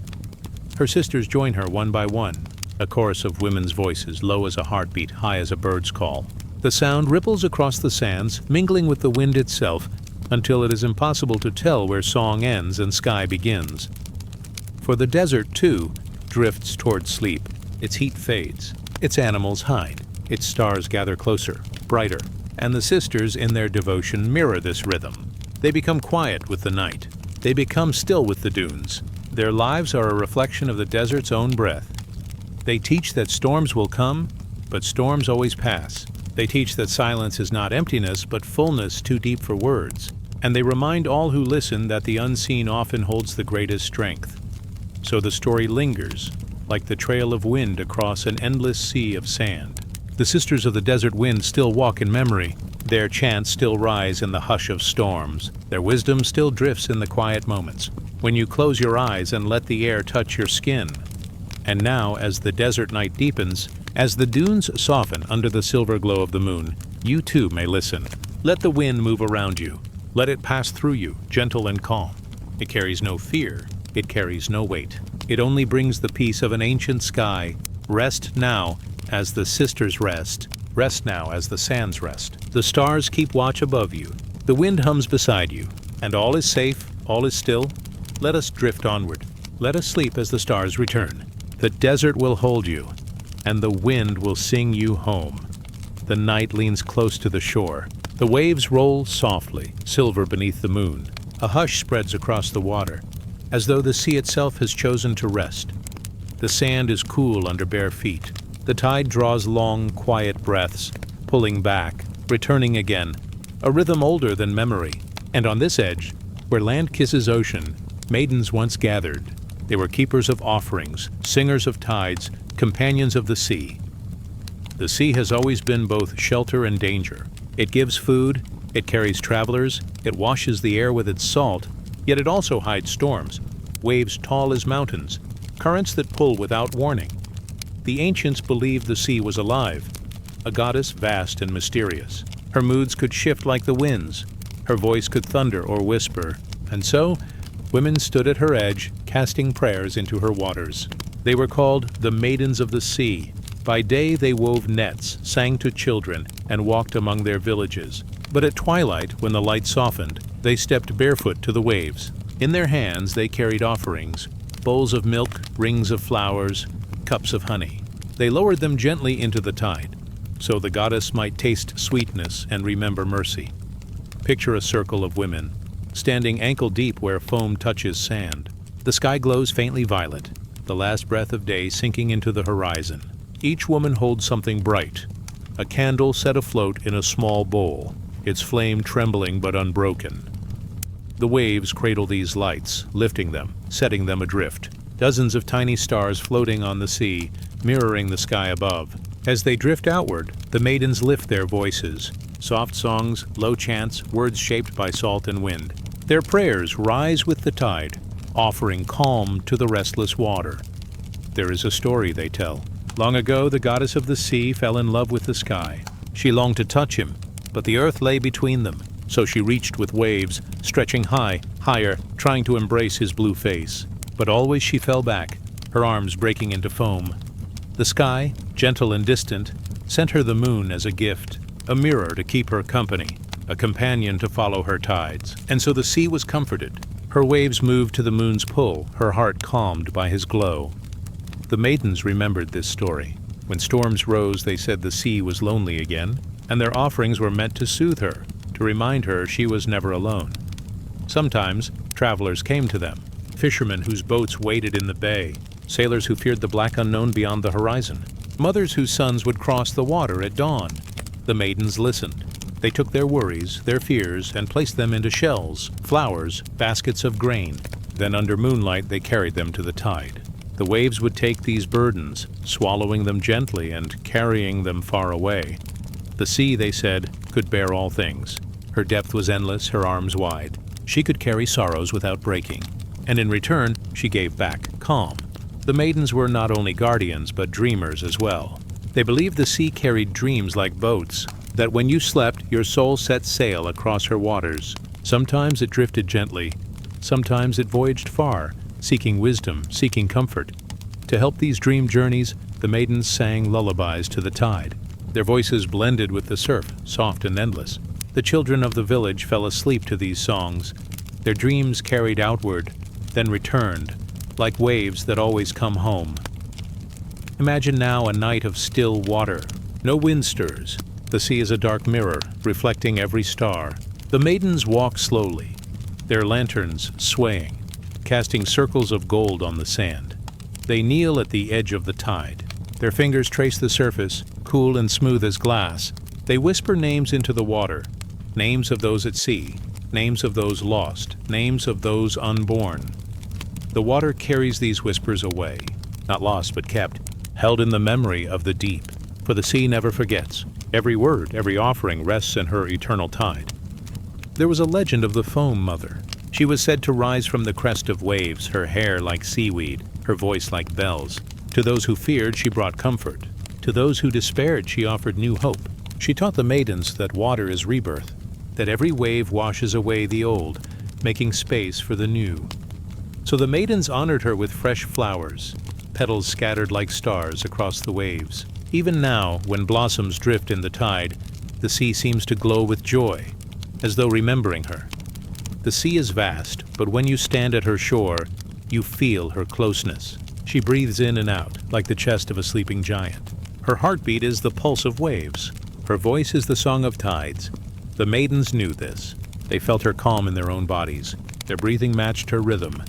Her sisters join her one by one, a chorus of women's voices, low as a heartbeat, high as a bird's call. The sound ripples across the sands, mingling with the wind itself, until it is impossible to tell where song ends and sky begins. For the desert, too, drifts toward sleep. Its heat fades. Its animals hide. Its stars gather closer, brighter, and the sisters, in their devotion, mirror this rhythm. They become quiet with the night. They become still with the dunes. Their lives are a reflection of the desert's own breath. They teach that storms will come, but storms always pass. They teach that silence is not emptiness, but fullness too deep for words. And they remind all who listen that the unseen often holds the greatest strength. So the story lingers, like the trail of wind across an endless sea of sand. The sisters of the desert wind still walk in memory. Their chants still rise in the hush of storms. Their wisdom still drifts in the quiet moments, when you close your eyes and let the air touch your skin. And now, as the desert night deepens, as the dunes soften under the silver glow of the moon, you too may listen. Let the wind move around you. Let it pass through you, gentle and calm. It carries no fear. It carries no weight. It only brings the peace of an ancient sky. Rest now as the sisters rest. Rest now as the sands rest. The stars keep watch above you. The wind hums beside you. And all is safe, all is still. Let us drift onward. Let us sleep as the stars return. The desert will hold you, and the wind will sing you home. The night leans close to the shore. The waves roll softly, silver beneath the moon. A hush spreads across the water, as though the sea itself has chosen to rest. The sand is cool under bare feet. The tide draws long, quiet breaths, pulling back, returning again, a rhythm older than memory. And on this edge, where land kisses ocean, maidens once gathered. They were keepers of offerings, singers of tides, companions of the sea. The sea has always been both shelter and danger. It gives food, it carries travelers, it washes the air with its salt, yet it also hides storms, waves tall as mountains, currents that pull without warning. The ancients believed the sea was alive, a goddess vast and mysterious. Her moods could shift like the winds, her voice could thunder or whisper, and so women stood at her edge, casting prayers into her waters. They were called the Maidens of the Sea. By day they wove nets, sang to children, and walked among their villages. But at twilight, when the light softened, they stepped barefoot to the waves. In their hands they carried offerings, bowls of milk, rings of flowers, cups of honey. They lowered them gently into the tide, so the goddess might taste sweetness and remember mercy. Picture a circle of women, standing ankle-deep where foam touches sand. The sky glows faintly violet, the last breath of day sinking into the horizon. Each woman holds something bright, a candle set afloat in a small bowl, its flame trembling but unbroken. The waves cradle these lights, lifting them, setting them adrift. Dozens of tiny stars floating on the sea, mirroring the sky above. As they drift outward, the maidens lift their voices. Soft songs, low chants, words shaped by salt and wind. Their prayers rise with the tide, offering calm to the restless water. There is a story they tell. Long ago, the goddess of the sea fell in love with the sky. She longed to touch him, but the earth lay between them, so she reached with waves, stretching high, higher, trying to embrace his blue face. But always she fell back, her arms breaking into foam. The sky, gentle and distant, sent her the moon as a gift, a mirror to keep her company, a companion to follow her tides. And so the sea was comforted. Her waves moved to the moon's pull, her heart calmed by his glow. The maidens remembered this story. When storms rose, they said the sea was lonely again, and their offerings were meant to soothe her, to remind her she was never alone. Sometimes, travelers came to them, fishermen whose boats waited in the bay, sailors who feared the black unknown beyond the horizon, mothers whose sons would cross the water at dawn. The maidens listened. They took their worries, their fears, and placed them into shells, flowers, baskets of grain. Then under moonlight they carried them to the tide. The waves would take these burdens, swallowing them gently and carrying them far away. The sea, they said, could bear all things. Her depth was endless, her arms wide. She could carry sorrows without breaking. And in return, she gave back calm. The maidens were not only guardians, but dreamers as well. They believed the sea carried dreams like boats, that when you slept, your soul set sail across her waters. Sometimes it drifted gently, sometimes it voyaged far, seeking wisdom, seeking comfort. To help these dream journeys, the maidens sang lullabies to the tide. Their voices blended with the surf, soft and endless. The children of the village fell asleep to these songs. Their dreams carried outward, then returned, like waves that always come home. Imagine now a night of still water. No wind stirs. The sea is a dark mirror, reflecting every star. The maidens walk slowly, their lanterns swaying, casting circles of gold on the sand. They kneel at the edge of the tide. Their fingers trace the surface, cool and smooth as glass. They whisper names into the water, names of those at sea, names of those lost, names of those unborn. The water carries these whispers away, not lost but kept, held in the memory of the deep. for the sea never forgets. Every word, every offering rests in her eternal tide. There was a legend of the Foam Mother. She was said to rise from the crest of waves, her hair like seaweed, her voice like bells. To those who feared, she brought comfort. To those who despaired, she offered new hope. She taught the maidens that water is rebirth, that every wave washes away the old, making space for the new. So the maidens honored her with fresh flowers, petals scattered like stars across the waves. Even now, when blossoms drift in the tide, the sea seems to glow with joy, as though remembering her. The sea is vast, but when you stand at her shore, you feel her closeness. She breathes in and out, like the chest of a sleeping giant. Her heartbeat is the pulse of waves. Her voice is the song of tides. The maidens knew this. They felt her calm in their own bodies. Their breathing matched her rhythm.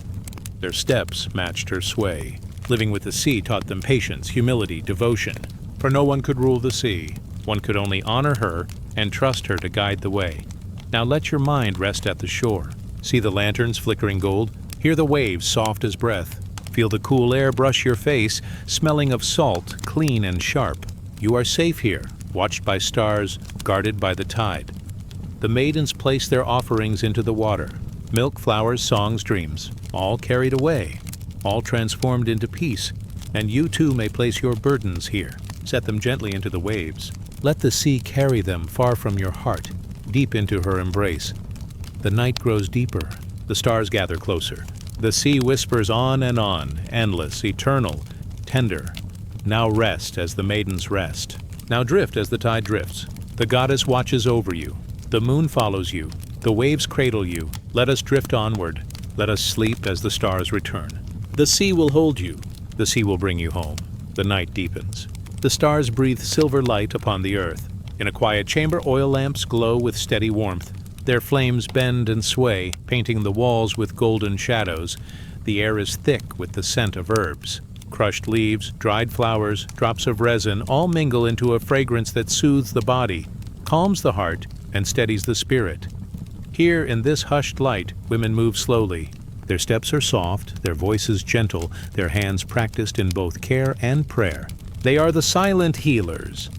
Their steps matched her sway. Living with the sea taught them patience, humility, devotion. For no one could rule the sea. One could only honor her and trust her to guide the way. Now let your mind rest at the shore. See the lanterns flickering gold. Hear the waves soft as breath. Feel the cool air brush your face, smelling of salt, clean and sharp. You are safe here, watched by stars, guarded by the tide. The maidens place their offerings into the water. Milk, flowers, songs, dreams, all carried away, all transformed into peace. And you too may place your burdens here. Set them gently into the waves. Let the sea carry them far from your heart, deep into her embrace. The night grows deeper. The stars gather closer. The sea whispers on, endless, eternal, tender. Now rest as the maidens rest. Now drift as the tide drifts. The goddess watches over you. The moon follows you. The waves cradle you. Let us drift onward. Let us sleep as the stars return. The sea will hold you. The sea will bring you home. The night deepens. The stars breathe silver light upon the earth. In a quiet chamber, oil lamps glow with steady warmth. Their flames bend and sway, painting the walls with golden shadows. The air is thick with the scent of herbs. Crushed leaves, dried flowers, drops of resin all mingle into a fragrance that soothes the body, calms the heart, and steadies the spirit. Here, in this hushed light, women move slowly. Their steps are soft, their voices gentle, their hands practiced in both care and prayer. They are the silent healers.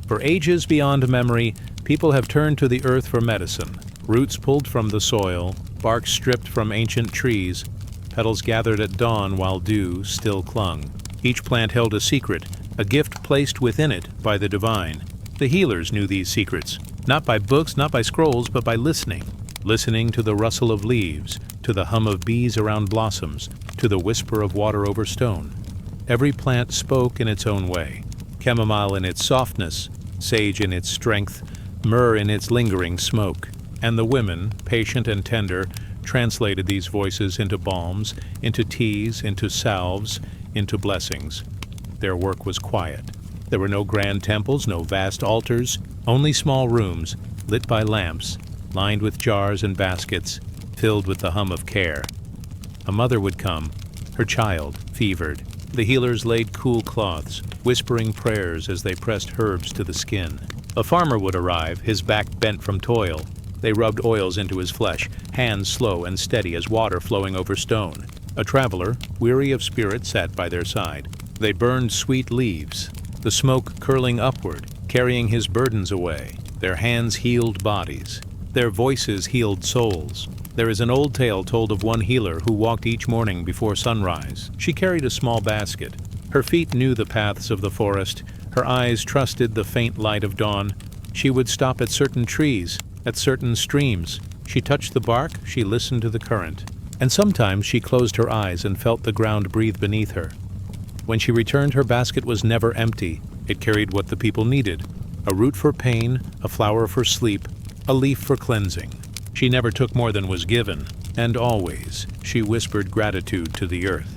For ages beyond memory, people have turned to the earth for medicine. Roots pulled from the soil, bark stripped from ancient trees, petals gathered at dawn while dew still clung. Each plant held a secret, a gift placed within it by the divine. The healers knew these secrets, not by books, not by scrolls, but by listening. Listening to the rustle of leaves, to the hum of bees around blossoms, to the whisper of water over stone. Every plant spoke in its own way. Chamomile in its softness, sage in its strength, myrrh in its lingering smoke. And the women, patient and tender, translated these voices into balms, into teas, into salves, into blessings. Their work was quiet. There were no grand temples, no vast altars, only small rooms, lit by lamps, lined with jars and baskets, filled with the hum of care. A mother would come, her child, fevered. The healers laid cool cloths, whispering prayers as they pressed herbs to the skin. A farmer would arrive, his back bent from toil. They rubbed oils into his flesh, hands slow and steady as water flowing over stone. A traveler, weary of spirit, sat by their side. They burned sweet leaves, the smoke curling upward, carrying his burdens away. Their hands healed bodies. Their voices healed souls. There is an old tale told of one healer who walked each morning before sunrise. She carried a small basket. Her feet knew the paths of the forest. Her eyes trusted the faint light of dawn. She would stop at certain trees, at certain streams. She touched the bark, she listened to the current. And sometimes she closed her eyes and felt the ground breathe beneath her. When she returned, her basket was never empty. It carried what the people needed: a root for pain, a flower for sleep, a leaf for cleansing. She never took more than was given, and always she whispered gratitude to the earth.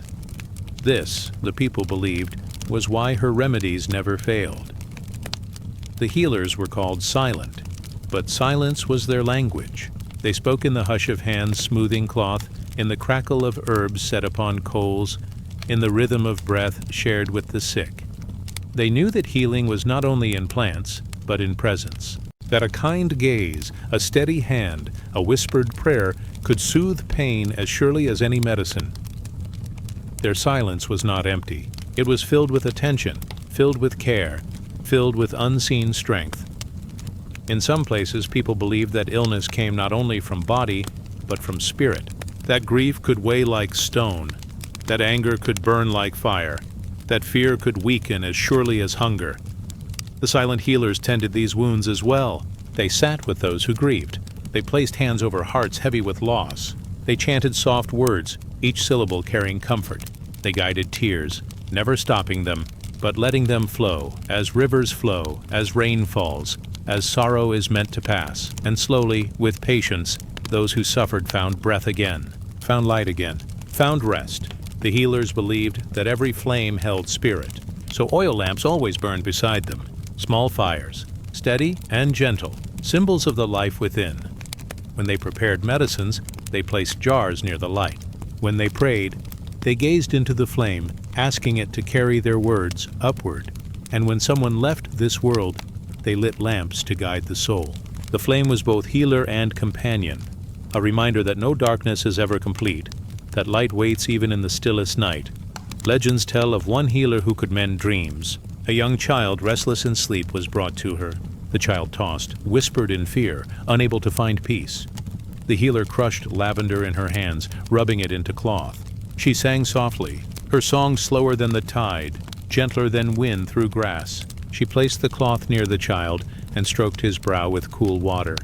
This, the people believed, was why her remedies never failed. The healers were called silent, but silence was their language. They spoke in the hush of hands smoothing cloth, in the crackle of herbs set upon coals, in the rhythm of breath shared with the sick. They knew that healing was not only in plants, but in presence. That a kind gaze, a steady hand, a whispered prayer could soothe pain as surely as any medicine. Their silence was not empty. It was filled with attention, filled with care, filled with unseen strength. In some places, people believed that illness came not only from body, but from spirit. That grief could weigh like stone, that anger could burn like fire, that fear could weaken as surely as hunger. The silent healers tended these wounds as well. They sat with those who grieved. They placed hands over hearts heavy with loss. They chanted soft words, each syllable carrying comfort. They guided tears, never stopping them, but letting them flow, as rivers flow, as rain falls, as sorrow is meant to pass. And slowly, with patience, those who suffered found breath again, found light again, found rest. The healers believed that every flame held spirit, so oil lamps always burned beside them. Small fires, steady and gentle, symbols of the life within. When they prepared medicines, they placed jars near the light. When they prayed, they gazed into the flame, asking it to carry their words upward. And when someone left this world, they lit lamps to guide the soul. The flame was both healer and companion, a reminder that no darkness is ever complete, that light waits even in the stillest night. Legends tell of one healer who could mend dreams. A young child, restless in sleep, was brought to her. The child tossed, whispered in fear, unable to find peace. The healer crushed lavender in her hands, rubbing it into cloth. She sang softly, her song slower than the tide, gentler than wind through grass. She placed the cloth near the child and stroked his brow with cool water.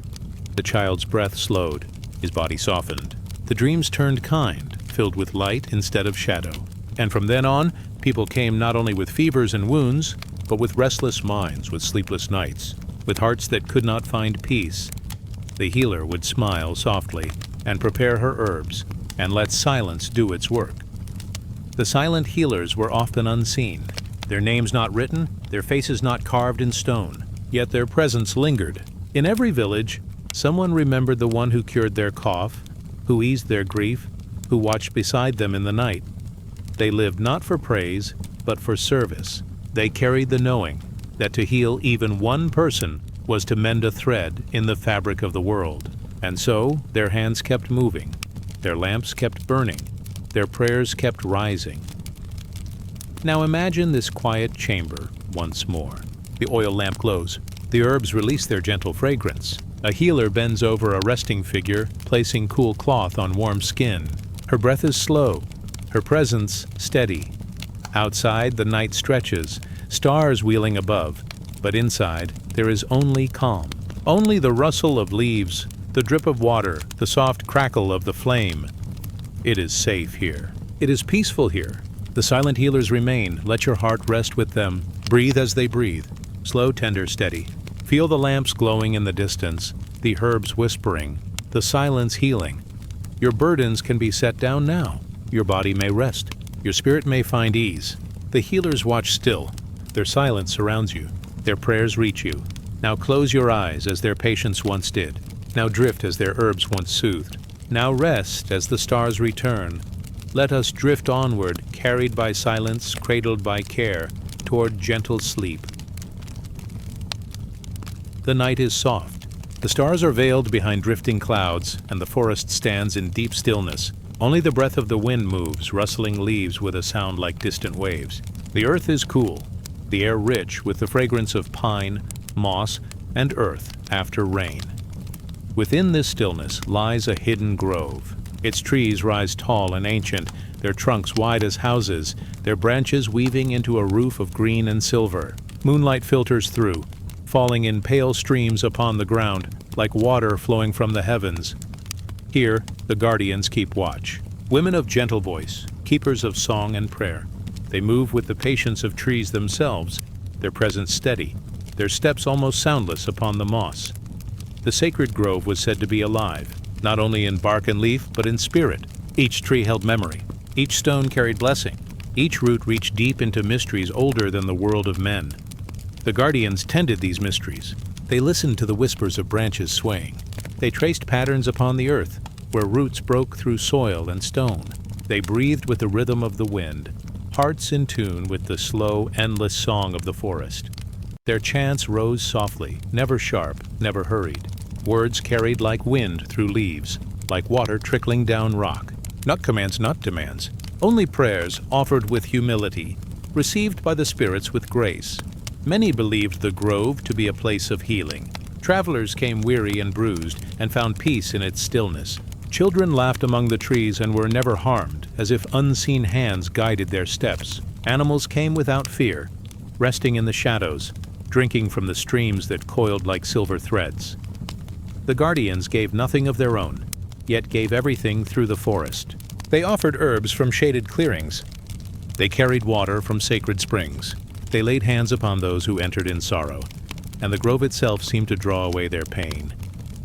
The child's breath slowed, his body softened. The dreams turned kind, filled with light instead of shadow. And from then on, people came not only with fevers and wounds, but with restless minds, with sleepless nights, with hearts that could not find peace. The healer would smile softly and prepare her herbs, and let silence do its work. The silent healers were often unseen, their names not written, their faces not carved in stone, yet their presence lingered. In every village, someone remembered the one who cured their cough, who eased their grief, who watched beside them in the night. They lived not for praise, but for service. They carried the knowing that to heal even one person was to mend a thread in the fabric of the world. And so their hands kept moving, their lamps kept burning, their prayers kept rising. Now imagine this quiet chamber once more. The oil lamp glows. The herbs release their gentle fragrance. A healer bends over a resting figure, placing cool cloth on warm skin. Her breath is slow, her presence steady. Outside, the night stretches, stars wheeling above, but inside, there is only calm. Only the rustle of leaves, the drip of water, the soft crackle of the flame. It is safe here. It is peaceful here. The silent healers remain. Let your heart rest with them. Breathe as they breathe. Slow, tender, steady. Feel the lamps glowing in the distance, the herbs whispering, the silence healing. Your burdens can be set down now. Your body may rest. Your spirit may find ease. The healers watch still. Their silence surrounds you. Their prayers reach you. Now close your eyes as their patience once did. Now drift as their herbs once soothed. Now rest as the stars return. Let us drift onward, carried by silence, cradled by care, toward gentle sleep. The night is soft. The stars are veiled behind drifting clouds, and the forest stands in deep stillness. Only the breath of the wind moves, rustling leaves with a sound like distant waves. The earth is cool, the air rich with the fragrance of pine, moss, and earth after rain. Within this stillness lies a hidden grove. Its trees rise tall and ancient, their trunks wide as houses, their branches weaving into a roof of green and silver. Moonlight filters through, falling in pale streams upon the ground, like water flowing from the heavens. Here, the guardians keep watch. Women of gentle voice, keepers of song and prayer. They move with the patience of trees themselves, their presence steady, their steps almost soundless upon the moss. The sacred grove was said to be alive, not only in bark and leaf, but in spirit. Each tree held memory. Each stone carried blessing. Each root reached deep into mysteries older than the world of men. The guardians tended these mysteries. They listened to the whispers of branches swaying. They traced patterns upon the earth, where roots broke through soil and stone. They breathed with the rhythm of the wind, hearts in tune with the slow, endless song of the forest. Their chants rose softly, never sharp, never hurried. Words carried like wind through leaves, like water trickling down rock. Not commands, not demands. Only prayers offered with humility, received by the spirits with grace. Many believed the grove to be a place of healing. Travelers came weary and bruised and found peace in its stillness. Children laughed among the trees and were never harmed, as if unseen hands guided their steps. Animals came without fear, resting in the shadows, drinking from the streams that coiled like silver threads. The guardians gave nothing of their own, yet gave everything through the forest. They offered herbs from shaded clearings. They carried water from sacred springs. They laid hands upon those who entered in sorrow, and the grove itself seemed to draw away their pain.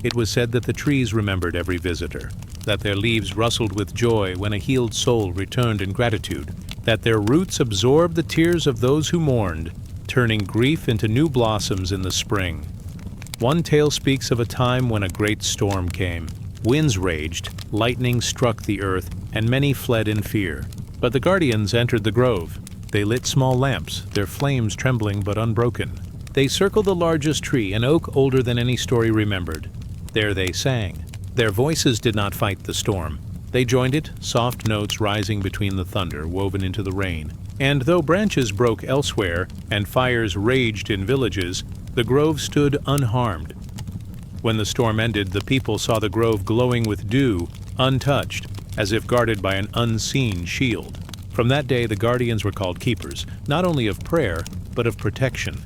It was said that the trees remembered every visitor, that their leaves rustled with joy when a healed soul returned in gratitude, that their roots absorbed the tears of those who mourned, turning grief into new blossoms in the spring. One tale speaks of a time when a great storm came. Winds raged, lightning struck the earth, and many fled in fear. But the guardians entered the grove. They lit small lamps, their flames trembling but unbroken. They circled the largest tree, an oak older than any story remembered. There they sang. Their voices did not fight the storm. They joined it, soft notes rising between the thunder woven into the rain. And though branches broke elsewhere and fires raged in villages, the grove stood unharmed. When the storm ended, the people saw the grove glowing with dew, untouched, as if guarded by an unseen shield. From that day, the guardians were called keepers, not only of prayer, but of protection.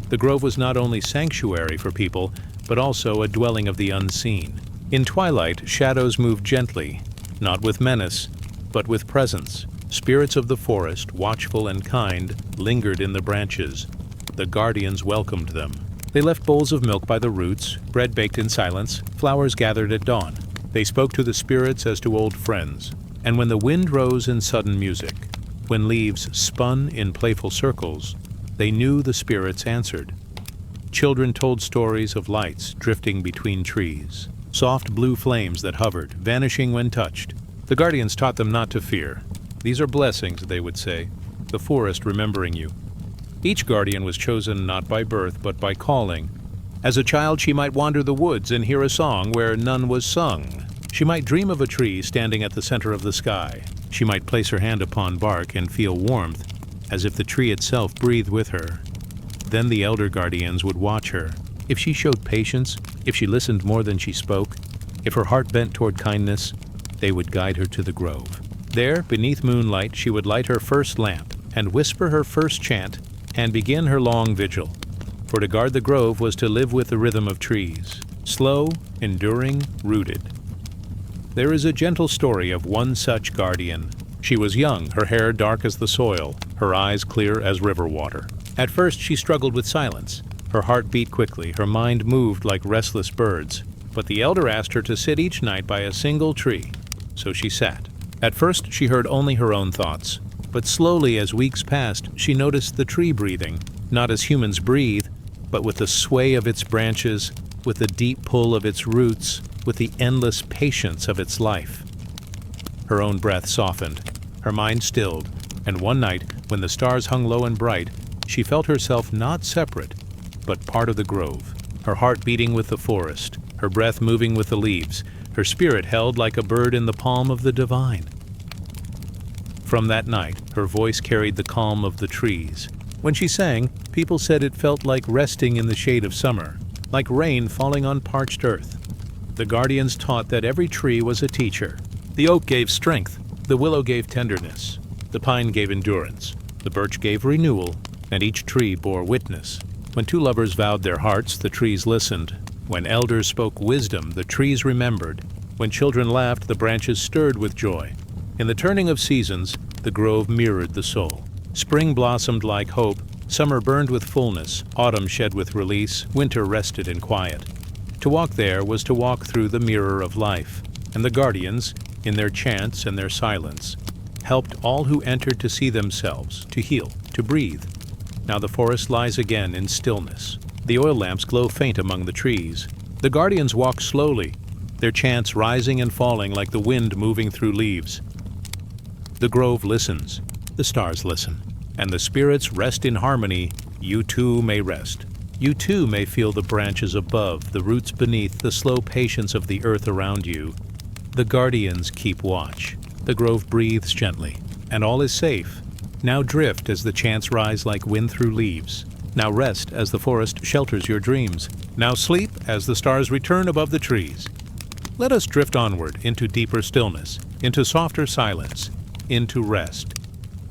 The grove was not only sanctuary for people, but also a dwelling of the unseen. In twilight, shadows moved gently, not with menace, but with presence. Spirits of the forest, watchful and kind, lingered in the branches. The guardians welcomed them. They left bowls of milk by the roots, bread baked in silence, flowers gathered at dawn. They spoke to the spirits as to old friends. And when the wind rose in sudden music, when leaves spun in playful circles, they knew the spirits answered. Children told stories of lights drifting between trees, soft blue flames that hovered, vanishing when touched. The guardians taught them not to fear. These are blessings, they would say, the forest remembering you. Each guardian was chosen not by birth, but by calling. As a child, she might wander the woods and hear a song where none was sung. She might dream of a tree standing at the center of the sky. She might place her hand upon bark and feel warmth, as if the tree itself breathed with her. Then the elder guardians would watch her. If she showed patience, if she listened more than she spoke, if her heart bent toward kindness, they would guide her to the grove. There, beneath moonlight, she would light her first lamp and whisper her first chant and begin her long vigil. For to guard the grove was to live with the rhythm of trees, slow, enduring, rooted. There is a gentle story of one such guardian. She was young, her hair dark as the soil, her eyes clear as river water. At first she struggled with silence. Her heart beat quickly, her mind moved like restless birds. But the elder asked her to sit each night by a single tree, so she sat. At first she heard only her own thoughts, but slowly as weeks passed, she noticed the tree breathing, not as humans breathe, but with the sway of its branches, with the deep pull of its roots, with the endless patience of its life. Her own breath softened, her mind stilled, and one night, when the stars hung low and bright, she felt herself not separate, but part of the grove, her heart beating with the forest, her breath moving with the leaves, her spirit held like a bird in the palm of the divine. From that night, her voice carried the calm of the trees. When she sang, people said it felt like resting in the shade of summer, like rain falling on parched earth. The guardians taught that every tree was a teacher. The oak gave strength, the willow gave tenderness, the pine gave endurance, the birch gave renewal, and each tree bore witness. When two lovers vowed their hearts, the trees listened. When elders spoke wisdom, the trees remembered. When children laughed, the branches stirred with joy. In the turning of seasons, the grove mirrored the soul. Spring blossomed like hope, summer burned with fullness, autumn shed with release, winter rested in quiet. To walk there was to walk through the mirror of life, and the guardians, in their chants and their silence, helped all who entered to see themselves, to heal, to breathe. Now the forest lies again in stillness. The oil lamps glow faint among the trees. The guardians walk slowly, their chants rising and falling like the wind moving through leaves. The grove listens, the stars listen, and the spirits rest in harmony. You too may rest. You too may feel the branches above, the roots beneath, the slow patience of the earth around you. The guardians keep watch. The grove breathes gently, and all is safe. Now drift as the chants rise like wind through leaves. Now rest as the forest shelters your dreams. Now sleep as the stars return above the trees. Let us drift onward into deeper stillness, into softer silence, into rest.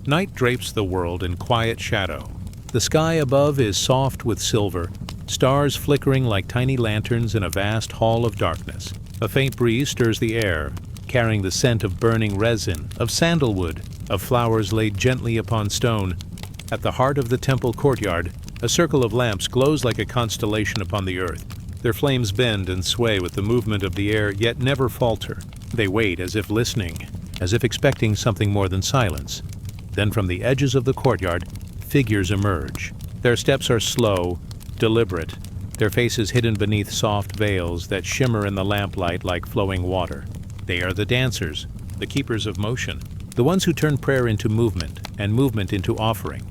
Night drapes the world in quiet shadow. The sky above is soft with silver, stars flickering like tiny lanterns in a vast hall of darkness. A faint breeze stirs the air, carrying the scent of burning resin, of sandalwood, of flowers laid gently upon stone. At the heart of the temple courtyard, a circle of lamps glows like a constellation upon the earth. Their flames bend and sway with the movement of the air, yet never falter. They wait as if listening, as if expecting something more than silence. Then from the edges of the courtyard, figures emerge. Their steps are slow, deliberate, their faces hidden beneath soft veils that shimmer in the lamplight like flowing water. They are the dancers, the keepers of motion, the ones who turn prayer into movement and movement into offering.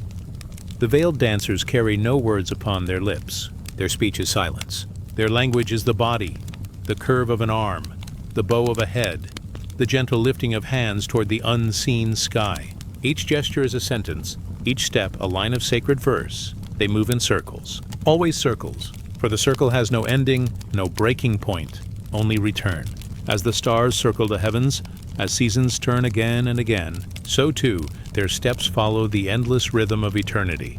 The veiled dancers carry no words upon their lips. Their speech is silence. Their language is the body, the curve of an arm, the bow of a head, the gentle lifting of hands toward the unseen sky. Each gesture is a sentence, each step a line of sacred verse. They move in circles, always circles, for the circle has no ending, no breaking point, only return. As the stars circle the heavens, as seasons turn again and again, so too their steps follow the endless rhythm of eternity.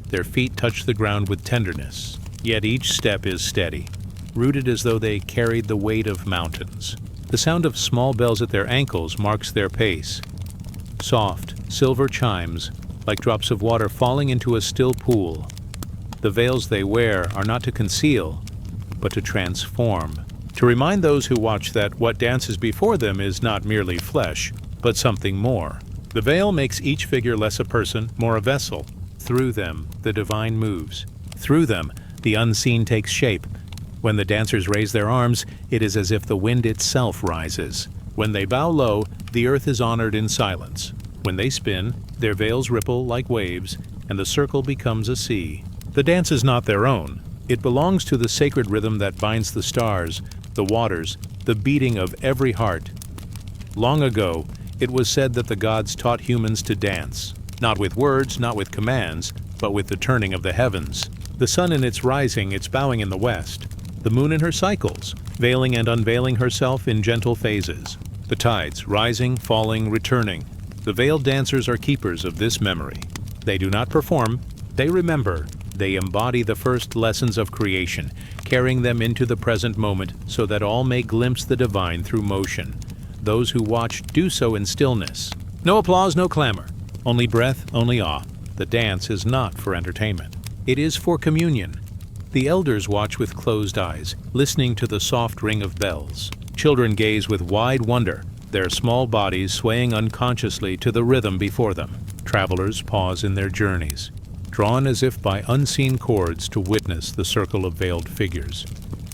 Their feet touch the ground with tenderness, yet each step is steady, rooted as though they carried the weight of mountains. The sound of small bells at their ankles marks their pace. Soft, silver chimes, like drops of water falling into a still pool. The veils they wear are not to conceal, but to transform, to remind those who watch that what dances before them is not merely flesh, but something more. The veil makes each figure less a person, more a vessel. Through them, the divine moves. Through them, the unseen takes shape. When the dancers raise their arms, it is as if the wind itself rises. When they bow low, the earth is honored in silence. When they spin, their veils ripple like waves, and the circle becomes a sea. The dance is not their own. It belongs to the sacred rhythm that binds the stars, the waters, the beating of every heart. Long ago, it was said that the gods taught humans to dance, not with words, not with commands, but with the turning of the heavens. The sun in its rising, its bowing in the west. The moon in her cycles, veiling and unveiling herself in gentle phases. The tides, rising, falling, returning. The veiled dancers are keepers of this memory. They do not perform, they remember. They embody the first lessons of creation, carrying them into the present moment so that all may glimpse the divine through motion. Those who watch do so in stillness. No applause, no clamor. Only breath, only awe. The dance is not for entertainment. It is for communion. The elders watch with closed eyes, listening to the soft ring of bells. Children gaze with wide wonder, their small bodies swaying unconsciously to the rhythm before them. Travelers pause in their journeys, drawn as if by unseen cords to witness the circle of veiled figures.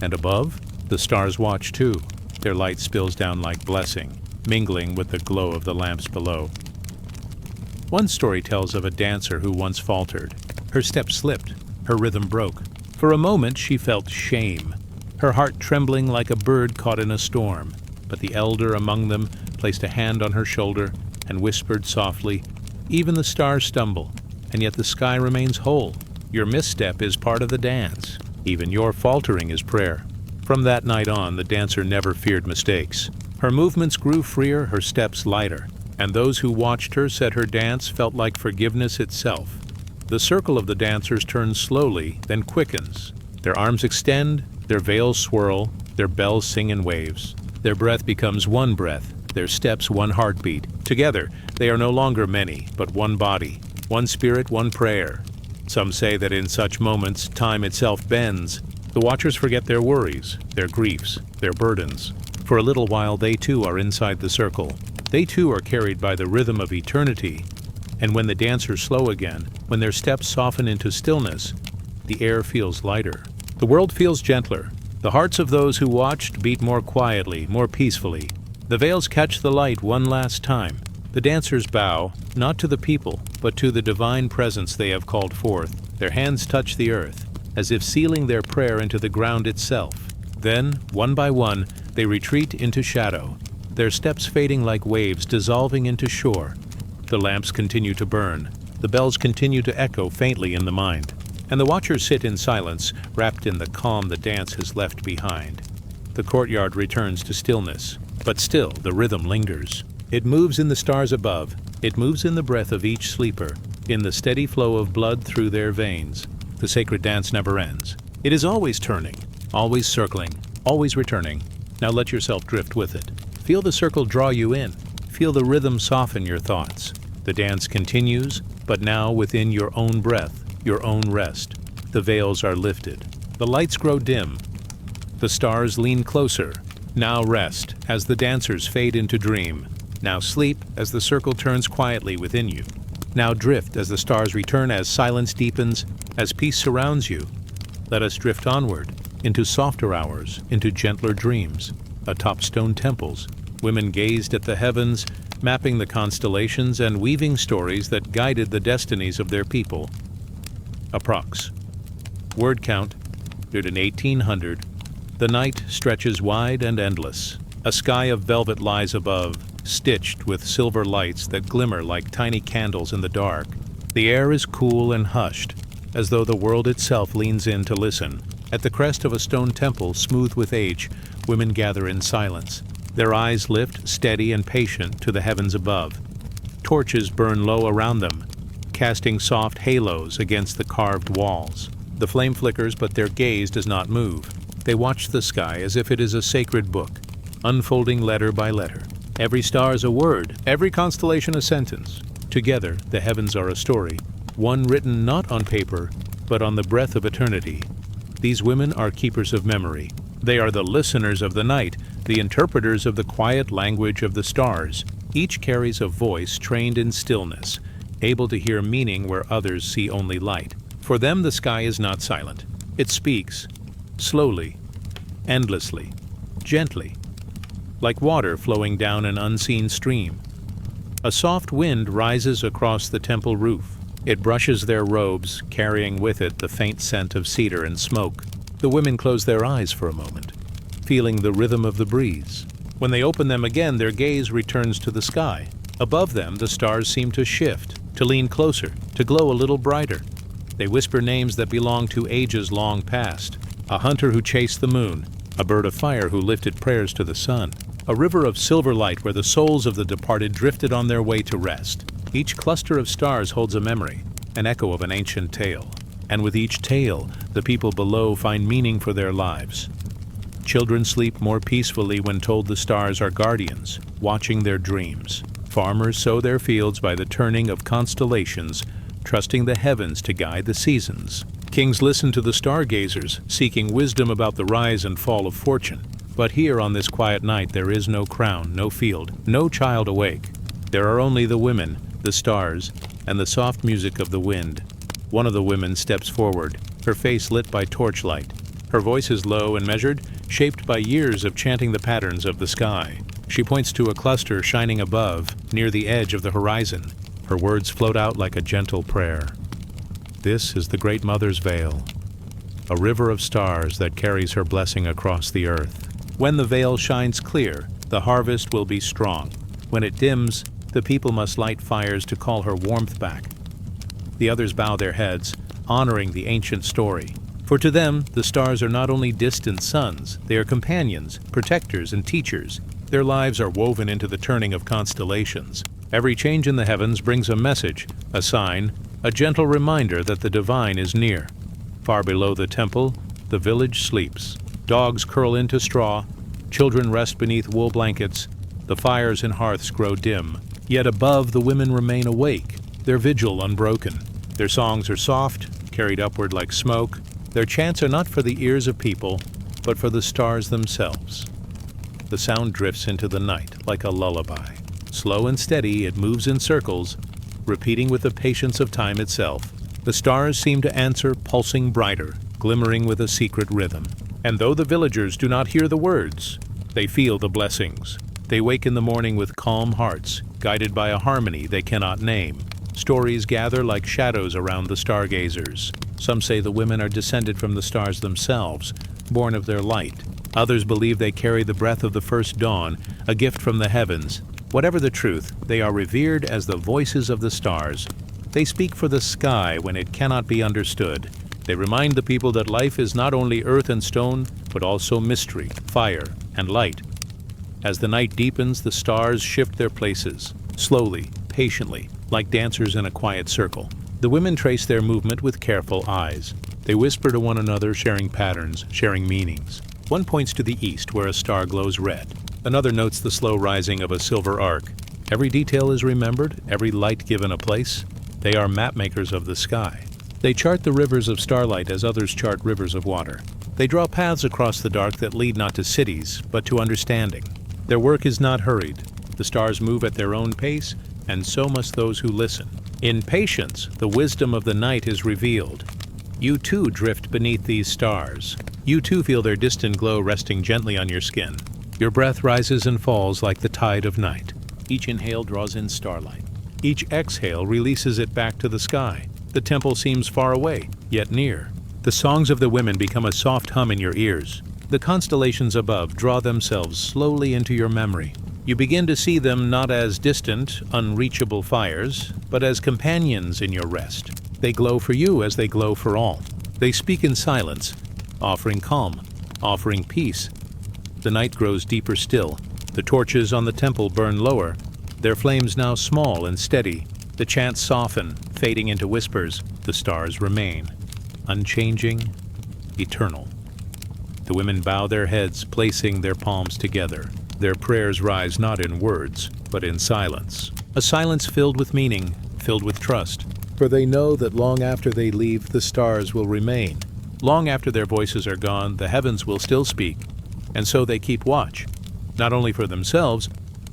And above, the stars watch too. Their light spills down like blessing, mingling with the glow of the lamps below. One story tells of a dancer who once faltered. Her step slipped, her rhythm broke. For a moment she felt shame, her heart trembling like a bird caught in a storm. But the elder among them placed a hand on her shoulder and whispered softly, "Even the stars stumble, and yet the sky remains whole. Your misstep is part of the dance. Even your faltering is prayer." From that night on, the dancer never feared mistakes. Her movements grew freer, her steps lighter, and those who watched her said her dance felt like forgiveness itself. The circle of the dancers turns slowly, then quickens. Their arms extend, their veils swirl, their bells sing in waves. Their breath becomes one breath, their steps one heartbeat. Together, they are no longer many, but one body, one spirit, one prayer. Some say that in such moments, time itself bends. The watchers forget their worries, their griefs, their burdens. For a little while, they too are inside the circle. They too are carried by the rhythm of eternity. And when the dancers slow again, when their steps soften into stillness, the air feels lighter. The world feels gentler. The hearts of those who watched beat more quietly, more peacefully. The veils catch the light one last time. The dancers bow, not to the people, but to the divine presence they have called forth. Their hands touch the earth, as if sealing their prayer into the ground itself. Then, one by one, they retreat into shadow, their steps fading like waves dissolving into shore. The lamps continue to burn. The bells continue to echo faintly in the mind. and the watchers sit in silence, wrapped in the calm the dance has left behind. The courtyard returns to stillness, but still the rhythm lingers. It moves in the stars above, it moves in the breath of each sleeper, in the steady flow of blood through their veins. The sacred dance never ends. It is always turning, always circling, always returning. Now let yourself drift with it. Feel the circle draw you in. Feel the rhythm soften your thoughts. The dance continues, but now within your own breath, your own rest. The veils are lifted. The lights grow dim. The stars lean closer. Now rest as the dancers fade into dream. Now sleep as the circle turns quietly within you. Now drift as the stars return, as silence deepens, as peace surrounds you. Let us drift onward, into softer hours, into gentler dreams. Atop stone temples, women gazed at the heavens, mapping the constellations and weaving stories that guided the destinies of their people. Approx. Word count, stood in 1800. The night stretches wide and endless. A sky of velvet lies above, stitched with silver lights that glimmer like tiny candles in the dark. The air is cool and hushed, as though the world itself leans in to listen. At the crest of a stone temple, smooth with age, women gather in silence. Their eyes lift, steady and patient, to the heavens above. Torches burn low around them, casting soft halos against the carved walls. The flame flickers, but their gaze does not move. They watch the sky as if it is a sacred book, unfolding letter by letter. Every star is a word, every constellation a sentence. Together, the heavens are a story, one written not on paper, but on the breath of eternity. These women are keepers of memory. They are the listeners of the night, the interpreters of the quiet language of the stars. Each carries a voice trained in stillness, able to hear meaning where others see only light. For them, the sky is not silent. It speaks, slowly, endlessly, gently, like water flowing down an unseen stream. A soft wind rises across the temple roof. It brushes their robes, carrying with it the faint scent of cedar and smoke. The women close their eyes for a moment, feeling the rhythm of the breeze. When they open them again, their gaze returns to the sky. Above them, the stars seem to shift, to lean closer, to glow a little brighter. They whisper names that belong to ages long past. A hunter who chased the moon, a bird of fire who lifted prayers to the sun, a river of silver light where the souls of the departed drifted on their way to rest. Each cluster of stars holds a memory, an echo of an ancient tale. And with each tale, the people below find meaning for their lives. Children sleep more peacefully when told the stars are guardians, watching their dreams. Farmers sow their fields by the turning of constellations, trusting the heavens to guide the seasons. Kings listen to the stargazers, seeking wisdom about the rise and fall of fortune. But here on this quiet night there is no crown, no field, no child awake. There are only the women, the stars, and the soft music of the wind. One of the women steps forward, her face lit by torchlight. Her voice is low and measured, shaped by years of chanting the patterns of the sky. She points to a cluster shining above, near the edge of the horizon. Her words float out like a gentle prayer. This is the Great Mother's veil, a river of stars that carries her blessing across the earth. When the veil shines clear, the harvest will be strong. When it dims, the people must light fires to call her warmth back. The others bow their heads, honoring the ancient story. For to them, the stars are not only distant suns, they are companions, protectors, and teachers. Their lives are woven into the turning of constellations. Every change in the heavens brings a message, a sign, a gentle reminder that the divine is near. Far below the temple, the village sleeps. Dogs curl into straw, children rest beneath wool blankets, the fires and hearths grow dim. Yet above, the women remain awake, their vigil unbroken. Their songs are soft, carried upward like smoke. Their chants are not for the ears of people, but for the stars themselves. The sound drifts into the night like a lullaby. Slow and steady, it moves in circles, repeating with the patience of time itself. The stars seem to answer, pulsing brighter, glimmering with a secret rhythm. And though the villagers do not hear the words, they feel the blessings. They wake in the morning with calm hearts, guided by a harmony they cannot name. Stories gather like shadows around the stargazers. Some say the women are descended from the stars themselves, born of their light. Others believe they carry the breath of the first dawn, a gift from the heavens. Whatever the truth, they are revered as the voices of the stars. They speak for the sky when it cannot be understood, They remind the people that life is not only earth and stone, but also mystery, fire, and light. As the night deepens, the stars shift their places, slowly, patiently, like dancers in a quiet circle. The women trace their movement with careful eyes. They whisper to one another, sharing patterns, sharing meanings. One points to the east, where a star glows red. Another notes the slow rising of a silver arc. Every detail is remembered, every light given a place. They are mapmakers of the sky. They chart the rivers of starlight as others chart rivers of water. They draw paths across the dark that lead not to cities, but to understanding. Their work is not hurried. The stars move at their own pace, and so must those who listen. In patience, the wisdom of the night is revealed. You too drift beneath these stars. You too feel their distant glow resting gently on your skin. Your breath rises and falls like the tide of night. Each inhale draws in starlight. Each exhale releases it back to the sky. The temple seems far away, yet near. The songs of the women become a soft hum in your ears. The constellations above draw themselves slowly into your memory. You begin to see them not as distant, unreachable fires, but as companions in your rest. They glow for you as they glow for all. They speak in silence, offering calm, offering peace. The night grows deeper still. The torches on the temple burn lower, their flames now small and steady. The chants soften, fading into whispers. The stars remain, unchanging, eternal. The women bow their heads, placing their palms together. Their prayers rise not in words, but in silence. A silence filled with meaning, filled with trust. For they know that long after they leave, the stars will remain. Long after their voices are gone, the heavens will still speak. And so they keep watch, not only for themselves,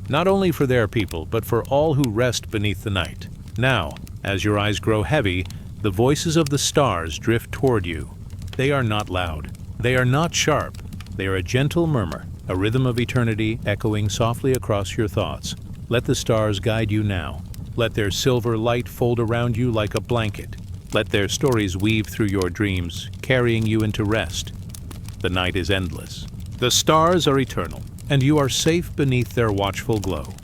not only for their people, but for all who rest beneath the night. Now, as your eyes grow heavy, the voices of the stars drift toward you. They are not loud. They are not sharp. They are a gentle murmur, a rhythm of eternity echoing softly across your thoughts. Let the stars guide you now. Let their silver light fold around you like a blanket. Let their stories weave through your dreams, carrying you into rest. The night is endless. The stars are eternal, and you are safe beneath their watchful glow.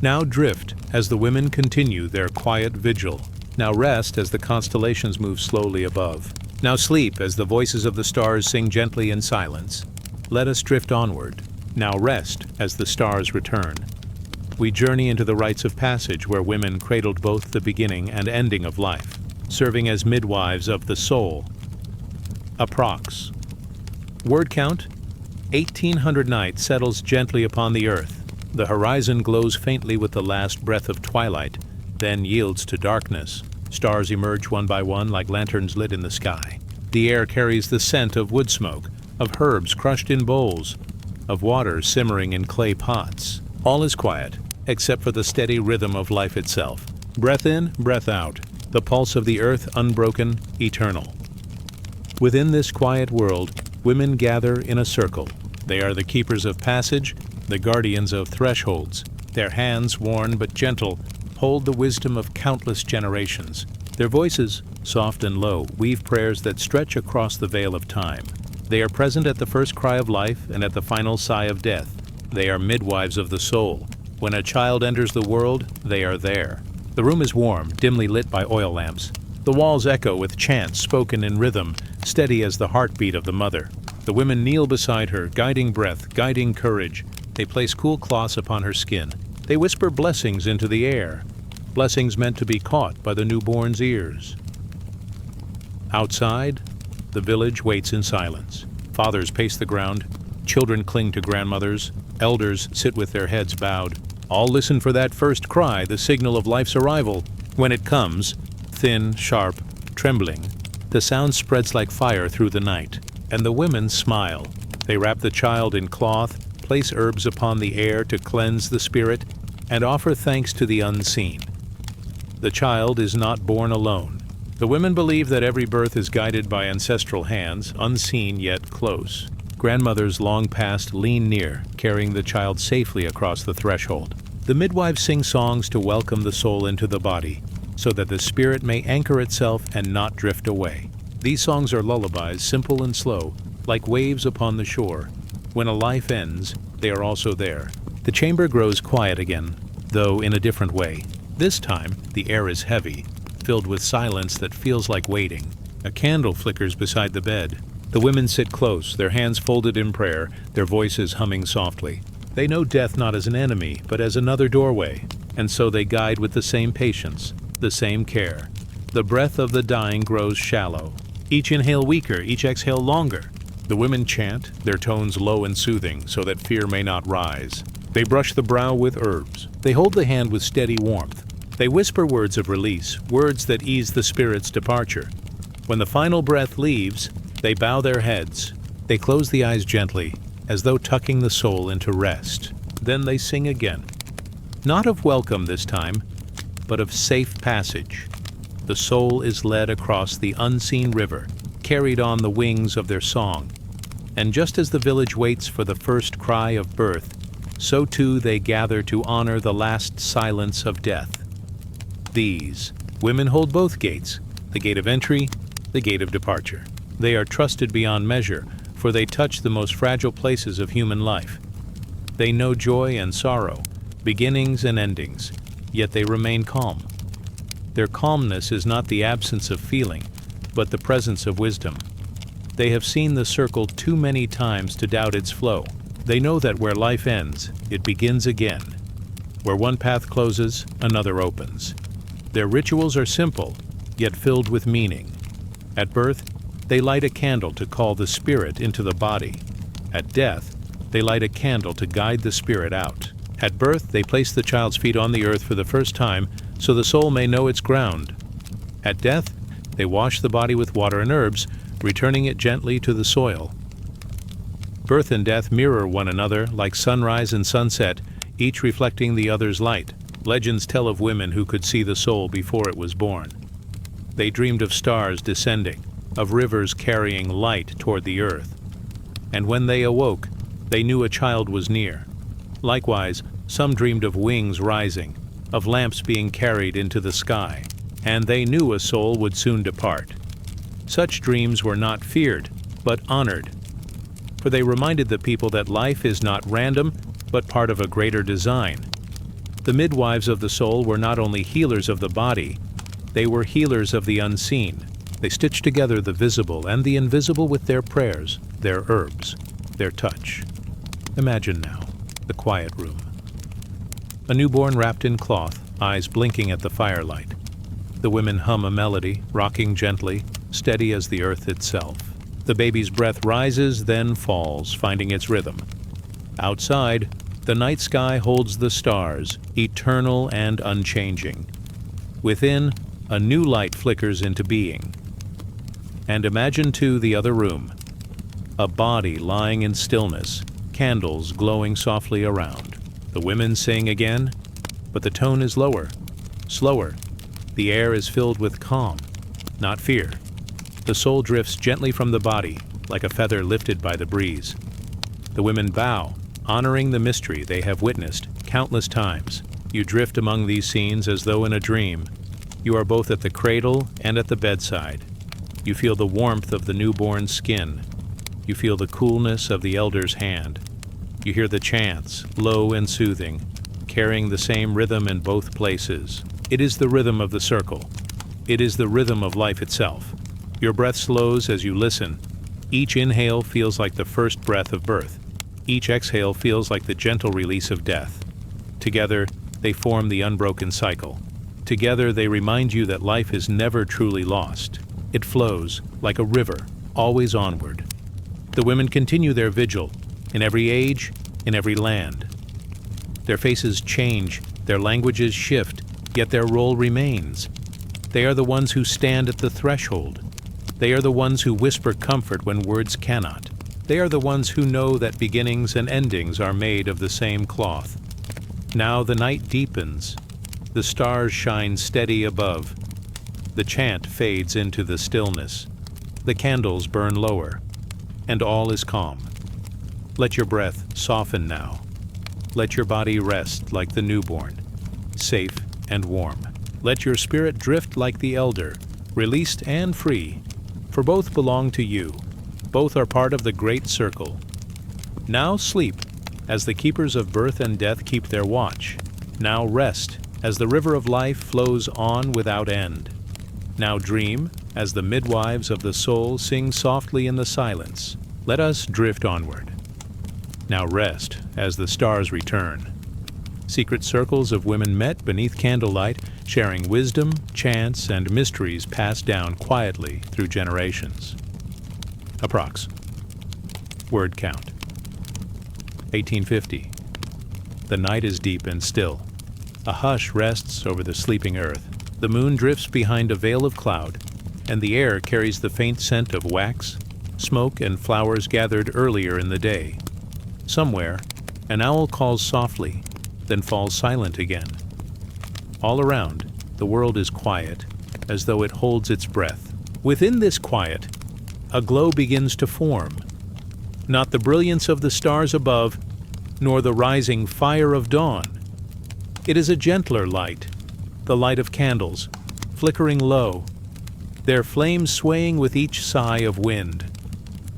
Now drift as the women continue their quiet vigil. Now rest as the constellations move slowly above. Now sleep as the voices of the stars sing gently in silence. Let us drift onward. Now rest as the stars return. We journey into the rites of passage where women cradled both the beginning and ending of life, serving as midwives of the soul. Approx. Word count: 1,800 night settles gently upon the earth. The horizon glows faintly with the last breath of twilight, then yields to darkness. Stars emerge one by one like lanterns lit in the sky. The air carries the scent of wood smoke, of herbs crushed in bowls, of water simmering in clay pots. All is quiet, except for the steady rhythm of life itself. Breath in, breath out, the pulse of the earth unbroken, eternal. Within this quiet world, women gather in a circle. They are the keepers of passage, the guardians of thresholds. Their hands, worn but gentle, hold the wisdom of countless generations. Their voices, soft and low, weave prayers that stretch across the veil of time. They are present at the first cry of life and at the final sigh of death. They are midwives of the soul. When a child enters the world, they are there. The room is warm, dimly lit by oil lamps. The walls echo with chants spoken in rhythm, steady as the heartbeat of the mother. The women kneel beside her, guiding breath, guiding courage. They place cool cloths upon her skin. They whisper blessings into the air, blessings meant to be caught by the newborn's ears. Outside, the village waits in silence. Fathers pace the ground, children cling to grandmothers, elders sit with their heads bowed. All listen for that first cry, the signal of life's arrival. When it comes, thin, sharp, trembling, the sound spreads like fire through the night, and the women smile. They wrap the child in cloth, place herbs upon the air to cleanse the spirit, and offer thanks to the unseen. The child is not born alone. The women believe that every birth is guided by ancestral hands, unseen yet close. Grandmothers long past lean near, carrying the child safely across the threshold. The midwives sing songs to welcome the soul into the body, so that the spirit may anchor itself and not drift away. These songs are lullabies, simple and slow, like waves upon the shore. When a life ends, they are also there. The chamber grows quiet again, though in a different way. This time, the air is heavy, filled with silence that feels like waiting. A candle flickers beside the bed. The women sit close, their hands folded in prayer, their voices humming softly. They know death not as an enemy, but as another doorway, and so they guide with the same patience, the same care. The breath of the dying grows shallow. Each inhale weaker, each exhale longer. The women chant, their tones low and soothing, so that fear may not rise. They brush the brow with herbs. They hold the hand with steady warmth. They whisper words of release, words that ease the spirit's departure. When the final breath leaves, they bow their heads. They close the eyes gently, as though tucking the soul into rest. Then they sing again. Not of welcome this time, but of safe passage. The soul is led across the unseen river, carried on the wings of their song. And just as the village waits for the first cry of birth, so too they gather to honor the last silence of death. These women hold both gates, the gate of entry, the gate of departure. They are trusted beyond measure, for they touch the most fragile places of human life. They know joy and sorrow, beginnings and endings, yet they remain calm. Their calmness is not the absence of feeling, but the presence of wisdom. They have seen the circle too many times to doubt its flow. They know that where life ends, it begins again. Where one path closes, another opens. Their rituals are simple, yet filled with meaning. At birth, they light a candle to call the spirit into the body. At death, they light a candle to guide the spirit out. At birth, they place the child's feet on the earth for the first time, so the soul may know its ground. At death, they wash the body with water and herbs, returning it gently to the soil. Birth and death mirror one another like sunrise and sunset, each reflecting the other's light. Legends tell of women who could see the soul before it was born. They dreamed of stars descending, of rivers carrying light toward the earth. And when they awoke, they knew a child was near. Likewise, some dreamed of wings rising, of lamps being carried into the sky, and they knew a soul would soon depart. Such dreams were not feared, but honored, for they reminded the people that life is not random, but part of a greater design. The midwives of the soul were not only healers of the body, they were healers of the unseen. They stitched together the visible and the invisible with their prayers, their herbs, their touch. Imagine now, the quiet room. A newborn wrapped in cloth, eyes blinking at the firelight. The women hum a melody, rocking gently, steady as the earth itself. The baby's breath rises, then falls, finding its rhythm. Outside, the night sky holds the stars, eternal and unchanging. Within, a new light flickers into being. And imagine, too, the other room. A body lying in stillness, candles glowing softly around. The women sing again, but the tone is lower, slower. The air is filled with calm, not fear. The soul drifts gently from the body, like a feather lifted by the breeze. The women bow, honoring the mystery they have witnessed countless times. You drift among these scenes as though in a dream. You are both at the cradle and at the bedside. You feel the warmth of the newborn's skin. You feel the coolness of the elder's hand. You hear the chants, low and soothing, carrying the same rhythm in both places. It is the rhythm of the circle. It is the rhythm of life itself. Your breath slows as you listen. Each inhale feels like the first breath of birth. Each exhale feels like the gentle release of death. Together, they form the unbroken cycle. Together, they remind you that life is never truly lost. It flows, like a river, always onward. The women continue their vigil, in every age, in every land. Their faces change, their languages shift, yet their role remains. They are the ones who stand at the threshold. They are the ones who whisper comfort when words cannot. They are the ones who know that beginnings and endings are made of the same cloth. Now the night deepens. The stars shine steady above. The chant fades into the stillness. The candles burn lower, and all is calm. Let your breath soften now. Let your body rest like the newborn, safe and warm. Let your spirit drift like the elder, released and free, for both belong to you. Both are part of the great circle. Now sleep, as the keepers of birth and death keep their watch. Now rest, as the river of life flows on without end. Now dream, as the midwives of the soul sing softly in the silence. Let us drift onward. Now rest as the stars return. Secret circles of women met beneath candlelight, sharing wisdom, chants, and mysteries passed down quietly through generations. Approx. Word count. 1850. The night is deep and still. A hush rests over the sleeping earth. The moon drifts behind a veil of cloud, and the air carries the faint scent of wax, smoke, and flowers gathered earlier in the day. Somewhere, an owl calls softly, then falls silent again. All around, the world is quiet, as though it holds its breath. Within this quiet, a glow begins to form. Not the brilliance of the stars above, nor the rising fire of dawn. It is a gentler light, the light of candles, flickering low, their flames swaying with each sigh of wind.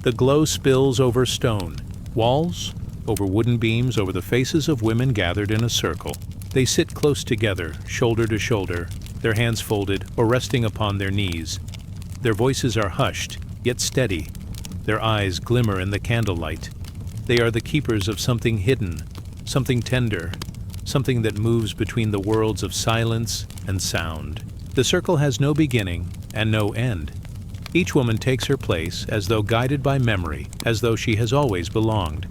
The glow spills over stone, walls, over wooden beams, over the faces of women gathered in a circle. They sit close together, shoulder to shoulder, their hands folded or resting upon their knees. Their voices are hushed, yet steady. Their eyes glimmer in the candlelight. They are the keepers of something hidden, something tender, something that moves between the worlds of silence and sound. The circle has no beginning and no end. Each woman takes her place as though guided by memory, as though she has always belonged.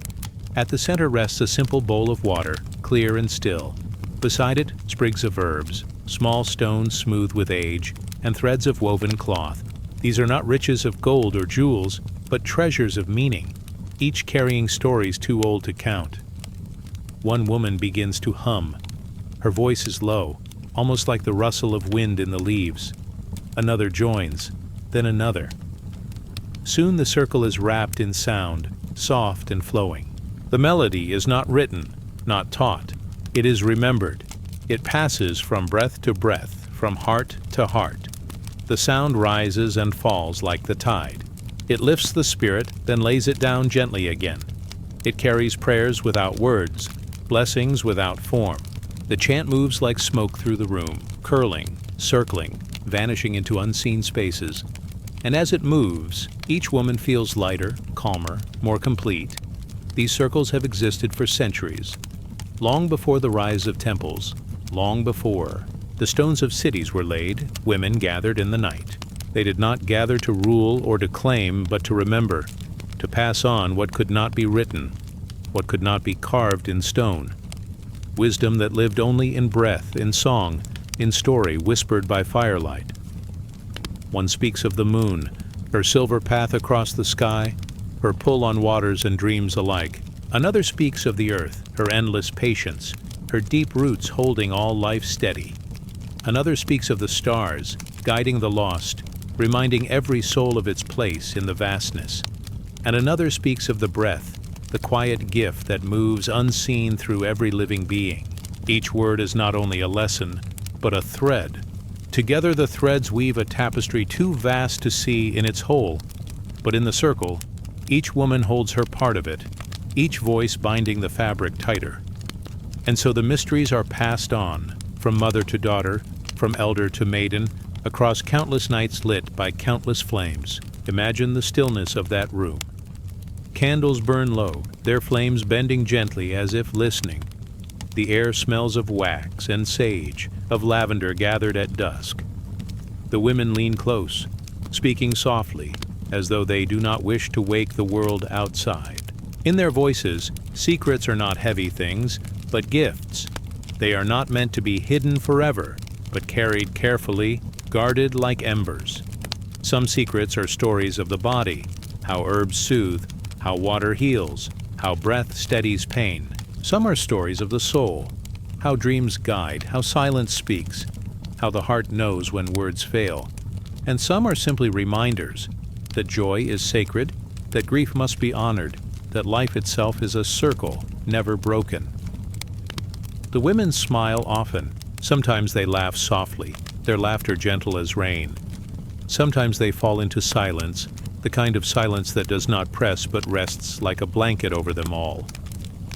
At the center rests a simple bowl of water, clear and still. Beside it, sprigs of herbs, small stones smooth with age, and threads of woven cloth. These are not riches of gold or jewels, but treasures of meaning, each carrying stories too old to count. One woman begins to hum. Her voice is low, almost like the rustle of wind in the leaves. Another joins, then another. Soon the circle is wrapped in sound, soft and flowing. The melody is not written, not taught. It is remembered. It passes from breath to breath, from heart to heart. The sound rises and falls like the tide. It lifts the spirit, then lays it down gently again. It carries prayers without words, blessings without form. The chant moves like smoke through the room, curling, circling, vanishing into unseen spaces. And as it moves, each woman feels lighter, calmer, more complete. These circles have existed for centuries. Long before the rise of temples, long before, the stones of cities were laid, women gathered in the night. They did not gather to rule or to claim, but to remember, to pass on what could not be written, what could not be carved in stone. Wisdom that lived only in breath, in song, in story whispered by firelight. One speaks of the moon, her silver path across the sky, her pull on waters and dreams alike. Another speaks of the earth, her endless patience, her deep roots holding all life steady. Another speaks of the stars, guiding the lost, reminding every soul of its place in the vastness. And another speaks of the breath, the quiet gift that moves unseen through every living being. Each word is not only a lesson, but a thread. Together the threads weave a tapestry too vast to see in its whole, but in the circle, each woman holds her part of it, each voice binding the fabric tighter. And so the mysteries are passed on, from mother to daughter, from elder to maiden, across countless nights lit by countless flames. Imagine the stillness of that room. Candles burn low, their flames bending gently as if listening. The air smells of wax and sage, of lavender gathered at dusk. The women lean close, speaking softly, as though they do not wish to wake the world outside. In their voices, secrets are not heavy things, but gifts. They are not meant to be hidden forever, but carried carefully, guarded like embers. Some secrets are stories of the body, how herbs soothe, how water heals, how breath steadies pain. Some are stories of the soul, how dreams guide, how silence speaks, how the heart knows when words fail. And some are simply reminders that joy is sacred, that grief must be honored, that life itself is a circle, never broken. The women smile often. Sometimes they laugh softly, their laughter gentle as rain. Sometimes they fall into silence, the kind of silence that does not press but rests like a blanket over them all.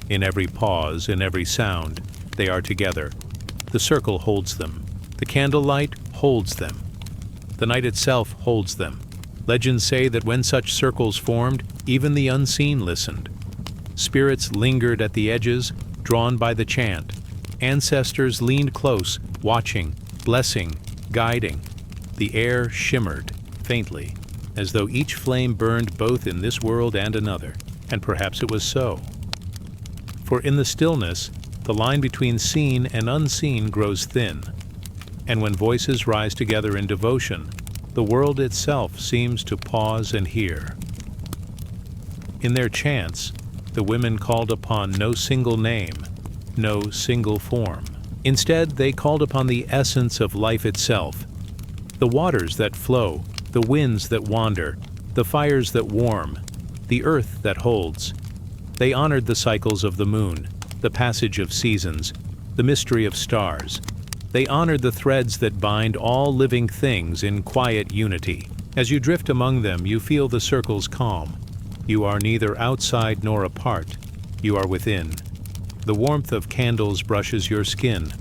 In every pause, in every sound, they are together. The circle holds them. The candlelight holds them. The night itself holds them. Legends say that when such circles formed, even the unseen listened. Spirits lingered at the edges, drawn by the chant. Ancestors leaned close, watching, blessing, guiding. The air shimmered, faintly, as though each flame burned both in this world and another, and perhaps it was so. For in the stillness, the line between seen and unseen grows thin, and when voices rise together in devotion, the world itself seems to pause and hear. In their chants, the women called upon no single name, no single form. Instead, they called upon the essence of life itself, the waters that flow, the winds that wander, the fires that warm, the earth that holds. They honored the cycles of the moon, the passage of seasons, the mystery of stars. They honored the threads that bind all living things in quiet unity. As you drift among them, you feel the circles calm. You are neither outside nor apart. You are within. The warmth of candles brushes your skin.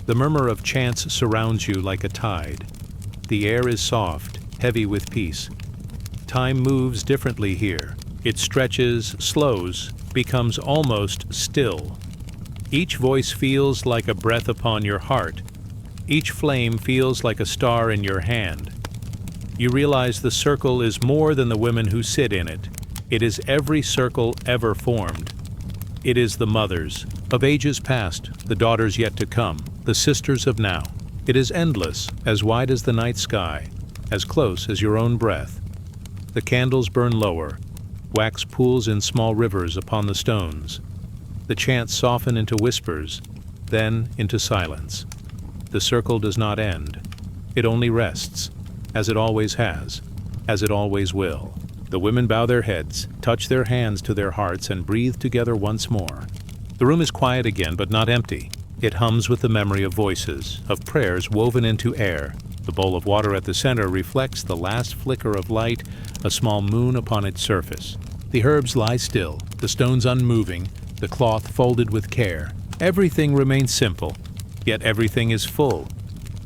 The murmur of chants surrounds you like a tide. The air is soft, heavy with peace. Time moves differently here. It stretches, slows, becomes almost still. Each voice feels like a breath upon your heart. Each flame feels like a star in your hand. You realize the circle is more than the women who sit in it. It is every circle ever formed. It is the mothers of ages past, the daughters yet to come, the sisters of now. It is endless, as wide as the night sky, as close as your own breath. The candles burn lower. Wax pools in small rivers upon the stones. The chants soften into whispers, then into silence. The circle does not end. It only rests, as it always has, as it always will. The women bow their heads, touch their hands to their hearts, and breathe together once more. The room is quiet again, but not empty. It hums with the memory of voices, of prayers woven into air. The bowl of water at the center reflects the last flicker of light, a small moon upon its surface. The herbs lie still, the stones unmoving, the cloth folded with care. Everything remains simple, yet everything is full.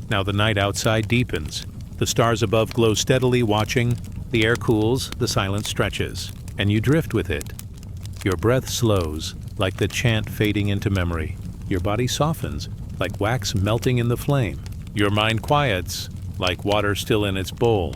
Now the night outside deepens. The stars above glow steadily, watching. The air cools, the silence stretches, and you drift with it. Your breath slows, like the chant fading into memory. Your body softens, like wax melting in the flame. Your mind quiets, like water still in its bowl.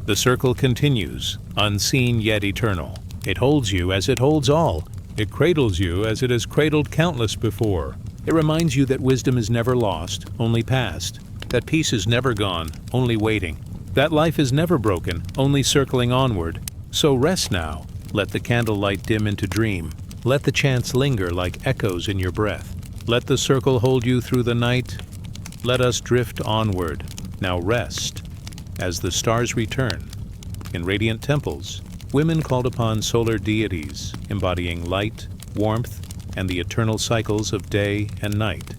The circle continues, unseen yet eternal. It holds you as it holds all. It cradles you as it has cradled countless before. It reminds you that wisdom is never lost, only past. That peace is never gone, only waiting. That life is never broken, only circling onward. So rest now. Let the candlelight dim into dream. Let the chants linger like echoes in your breath. Let the circle hold you through the night. Let us drift onward. Now rest. As the stars return. In radiant temples, women called upon solar deities, embodying light, warmth, and the eternal cycles of day and night.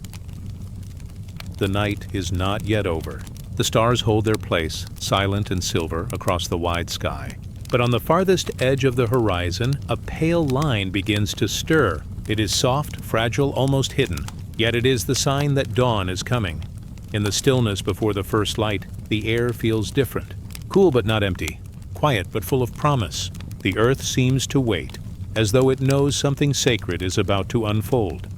The night is not yet over. The stars hold their place, silent and silver, across the wide sky. But on the farthest edge of the horizon, a pale line begins to stir. It is soft, fragile, almost hidden, yet it is the sign that dawn is coming. In the stillness before the first light, the air feels different. Cool but not empty. Quiet but full of promise. The earth seems to wait, as though it knows something sacred is about to unfold.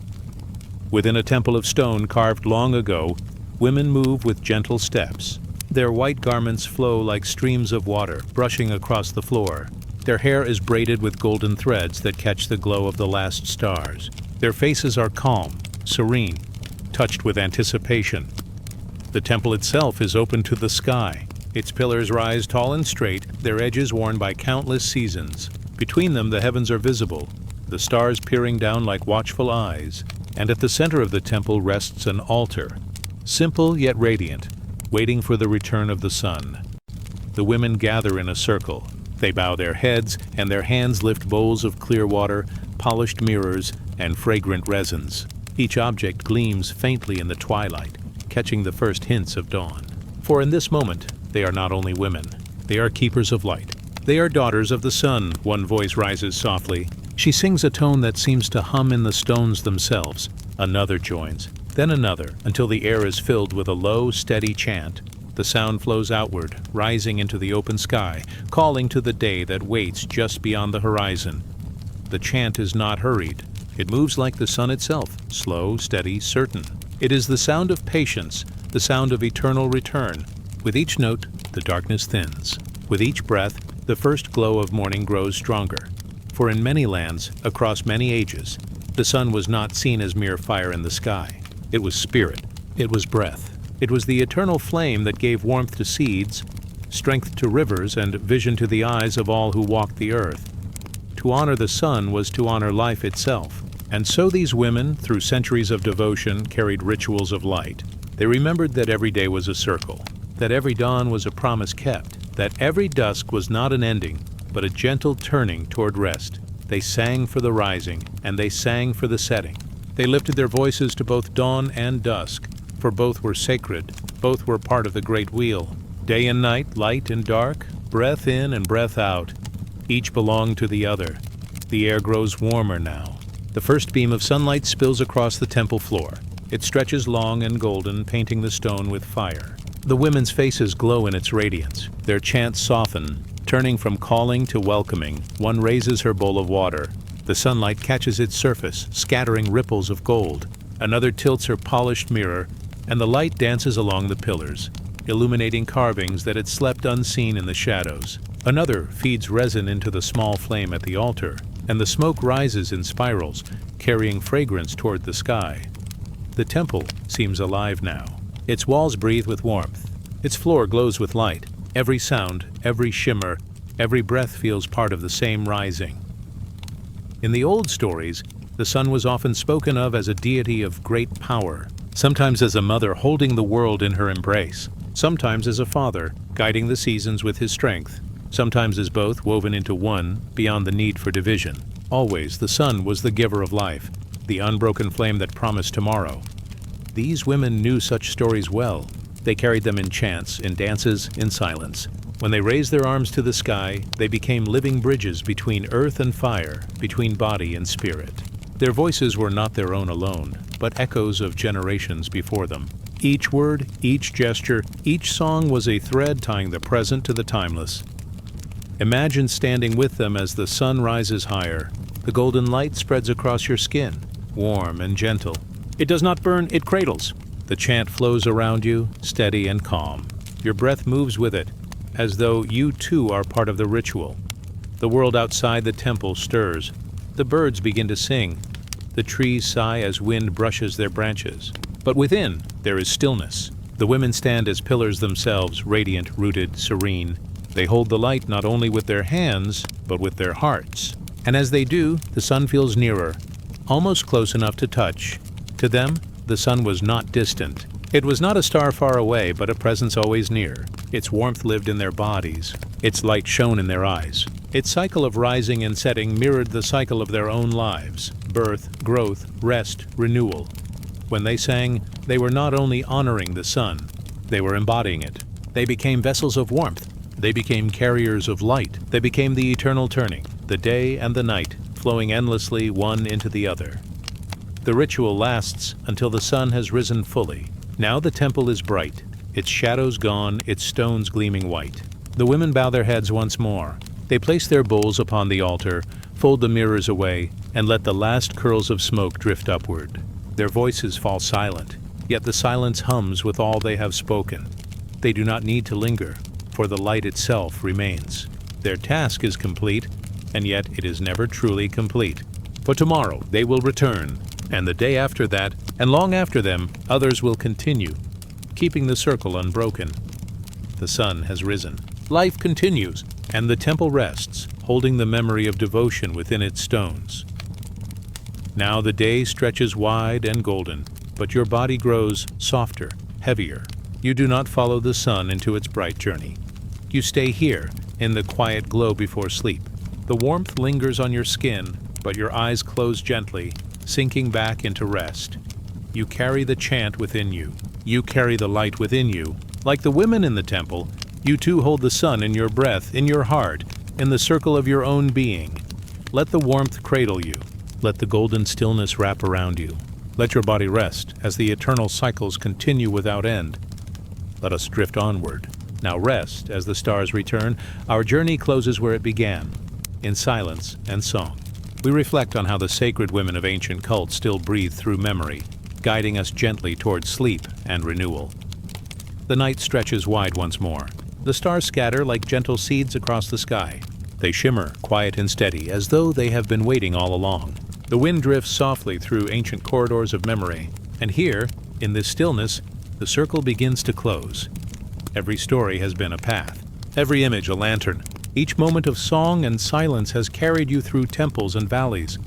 Within a temple of stone carved long ago, women move with gentle steps. Their white garments flow like streams of water, brushing across the floor. Their hair is braided with golden threads that catch the glow of the last stars. Their faces are calm, serene, touched with anticipation. The temple itself is open to the sky. Its pillars rise tall and straight, their edges worn by countless seasons. Between them the heavens are visible, the stars peering down like watchful eyes. And at the center of the temple rests an altar, simple yet radiant, waiting for the return of the sun. The women gather in a circle. They bow their heads, and their hands lift bowls of clear water, polished mirrors, and fragrant resins. Each object gleams faintly in the twilight, catching the first hints of dawn. For in this moment, they are not only women, they are keepers of light. They are daughters of the sun, one voice rises softly. She sings a tone that seems to hum in the stones themselves. Another joins, then another, until the air is filled with a low, steady chant. The sound flows outward, rising into the open sky, calling to the day that waits just beyond the horizon. The chant is not hurried. It moves like the sun itself, slow, steady, certain. It is the sound of patience, the sound of eternal return. With each note, the darkness thins. With each breath, the first glow of morning grows stronger. For in many lands, across many ages, the sun was not seen as mere fire in the sky. It was spirit. It was breath. It was the eternal flame that gave warmth to seeds, strength to rivers, and vision to the eyes of all who walked the earth. To honor the sun was to honor life itself. And so these women, through centuries of devotion, carried rituals of light. They remembered that every day was a circle, that every dawn was a promise kept, that every dusk was not an ending, but a gentle turning toward rest. They sang for the rising, and they sang for the setting. They lifted their voices to both dawn and dusk, for both were sacred, both were part of the great wheel. Day and night, light and dark, breath in and breath out. Each belonged to the other. The air grows warmer now. The first beam of sunlight spills across the temple floor. It stretches long and golden, painting the stone with fire. The women's faces glow in its radiance. Their chants soften, turning from calling to welcoming. One raises her bowl of water. The sunlight catches its surface, scattering ripples of gold. Another tilts her polished mirror, and the light dances along the pillars, illuminating carvings that had slept unseen in the shadows. Another feeds resin into the small flame at the altar, and the smoke rises in spirals, carrying fragrance toward the sky. The temple seems alive now. Its walls breathe with warmth. Its floor glows with light. Every sound, every shimmer, every breath feels part of the same rising. In the old stories, the sun was often spoken of as a deity of great power, sometimes as a mother holding the world in her embrace, sometimes as a father guiding the seasons with his strength, sometimes as both woven into one beyond the need for division. Always the sun was the giver of life, the unbroken flame that promised tomorrow. These women knew such stories well. They carried them in chants, in dances, in silence. When they raised their arms to the sky, they became living bridges between earth and fire, between body and spirit. Their voices were not their own alone, but echoes of generations before them. Each word, each gesture, each song was a thread tying the present to the timeless. Imagine standing with them as the sun rises higher. The golden light spreads across your skin, warm and gentle. It does not burn, it cradles. The chant flows around you, steady and calm. Your breath moves with it, as though you too are part of the ritual. The world outside the temple stirs. The birds begin to sing. The trees sigh as wind brushes their branches. But within, there is stillness. The women stand as pillars themselves, radiant, rooted, serene. They hold the light not only with their hands, but with their hearts. And as they do, the sun feels nearer, almost close enough to touch. To them, the sun was not distant. It was not a star far away, but a presence always near. Its warmth lived in their bodies. Its light shone in their eyes. Its cycle of rising and setting mirrored the cycle of their own lives: birth, growth, rest, renewal. When they sang, they were not only honoring the sun, they were embodying it. They became vessels of warmth. They became carriers of light. They became the eternal turning, the day and the night, flowing endlessly one into the other. The ritual lasts until the sun has risen fully. Now the temple is bright, its shadows gone, its stones gleaming white. The women bow their heads once more. They place their bowls upon the altar, fold the mirrors away, and let the last curls of smoke drift upward. Their voices fall silent, yet the silence hums with all they have spoken. They do not need to linger, for the light itself remains. Their task is complete, and yet it is never truly complete. For tomorrow they will return, and the day after that, and long after them, others will continue, keeping the circle unbroken. The sun has risen. Life continues, and the temple rests, holding the memory of devotion within its stones. Now the day stretches wide and golden, but your body grows softer, heavier. You do not follow the sun into its bright journey. You stay here, in the quiet glow before sleep. The warmth lingers on your skin, but your eyes close gently, sinking back into rest. You carry the chant within you. You carry the light within you. Like the women in the temple, you too hold the sun in your breath, in your heart, in the circle of your own being. Let the warmth cradle you. Let the golden stillness wrap around you. Let your body rest as the eternal cycles continue without end. Let us drift onward. Now rest as the stars return. Our journey closes where it began, in silence and song. We reflect on how the sacred women of ancient cults still breathe through memory, guiding us gently towards sleep and renewal. The night stretches wide once more. The stars scatter like gentle seeds across the sky. They shimmer, quiet and steady, as though they have been waiting all along. The wind drifts softly through ancient corridors of memory, and here, in this stillness, the circle begins to close. Every story has been a path, every image a lantern. Each moment of song and silence has carried you through temples and valleys,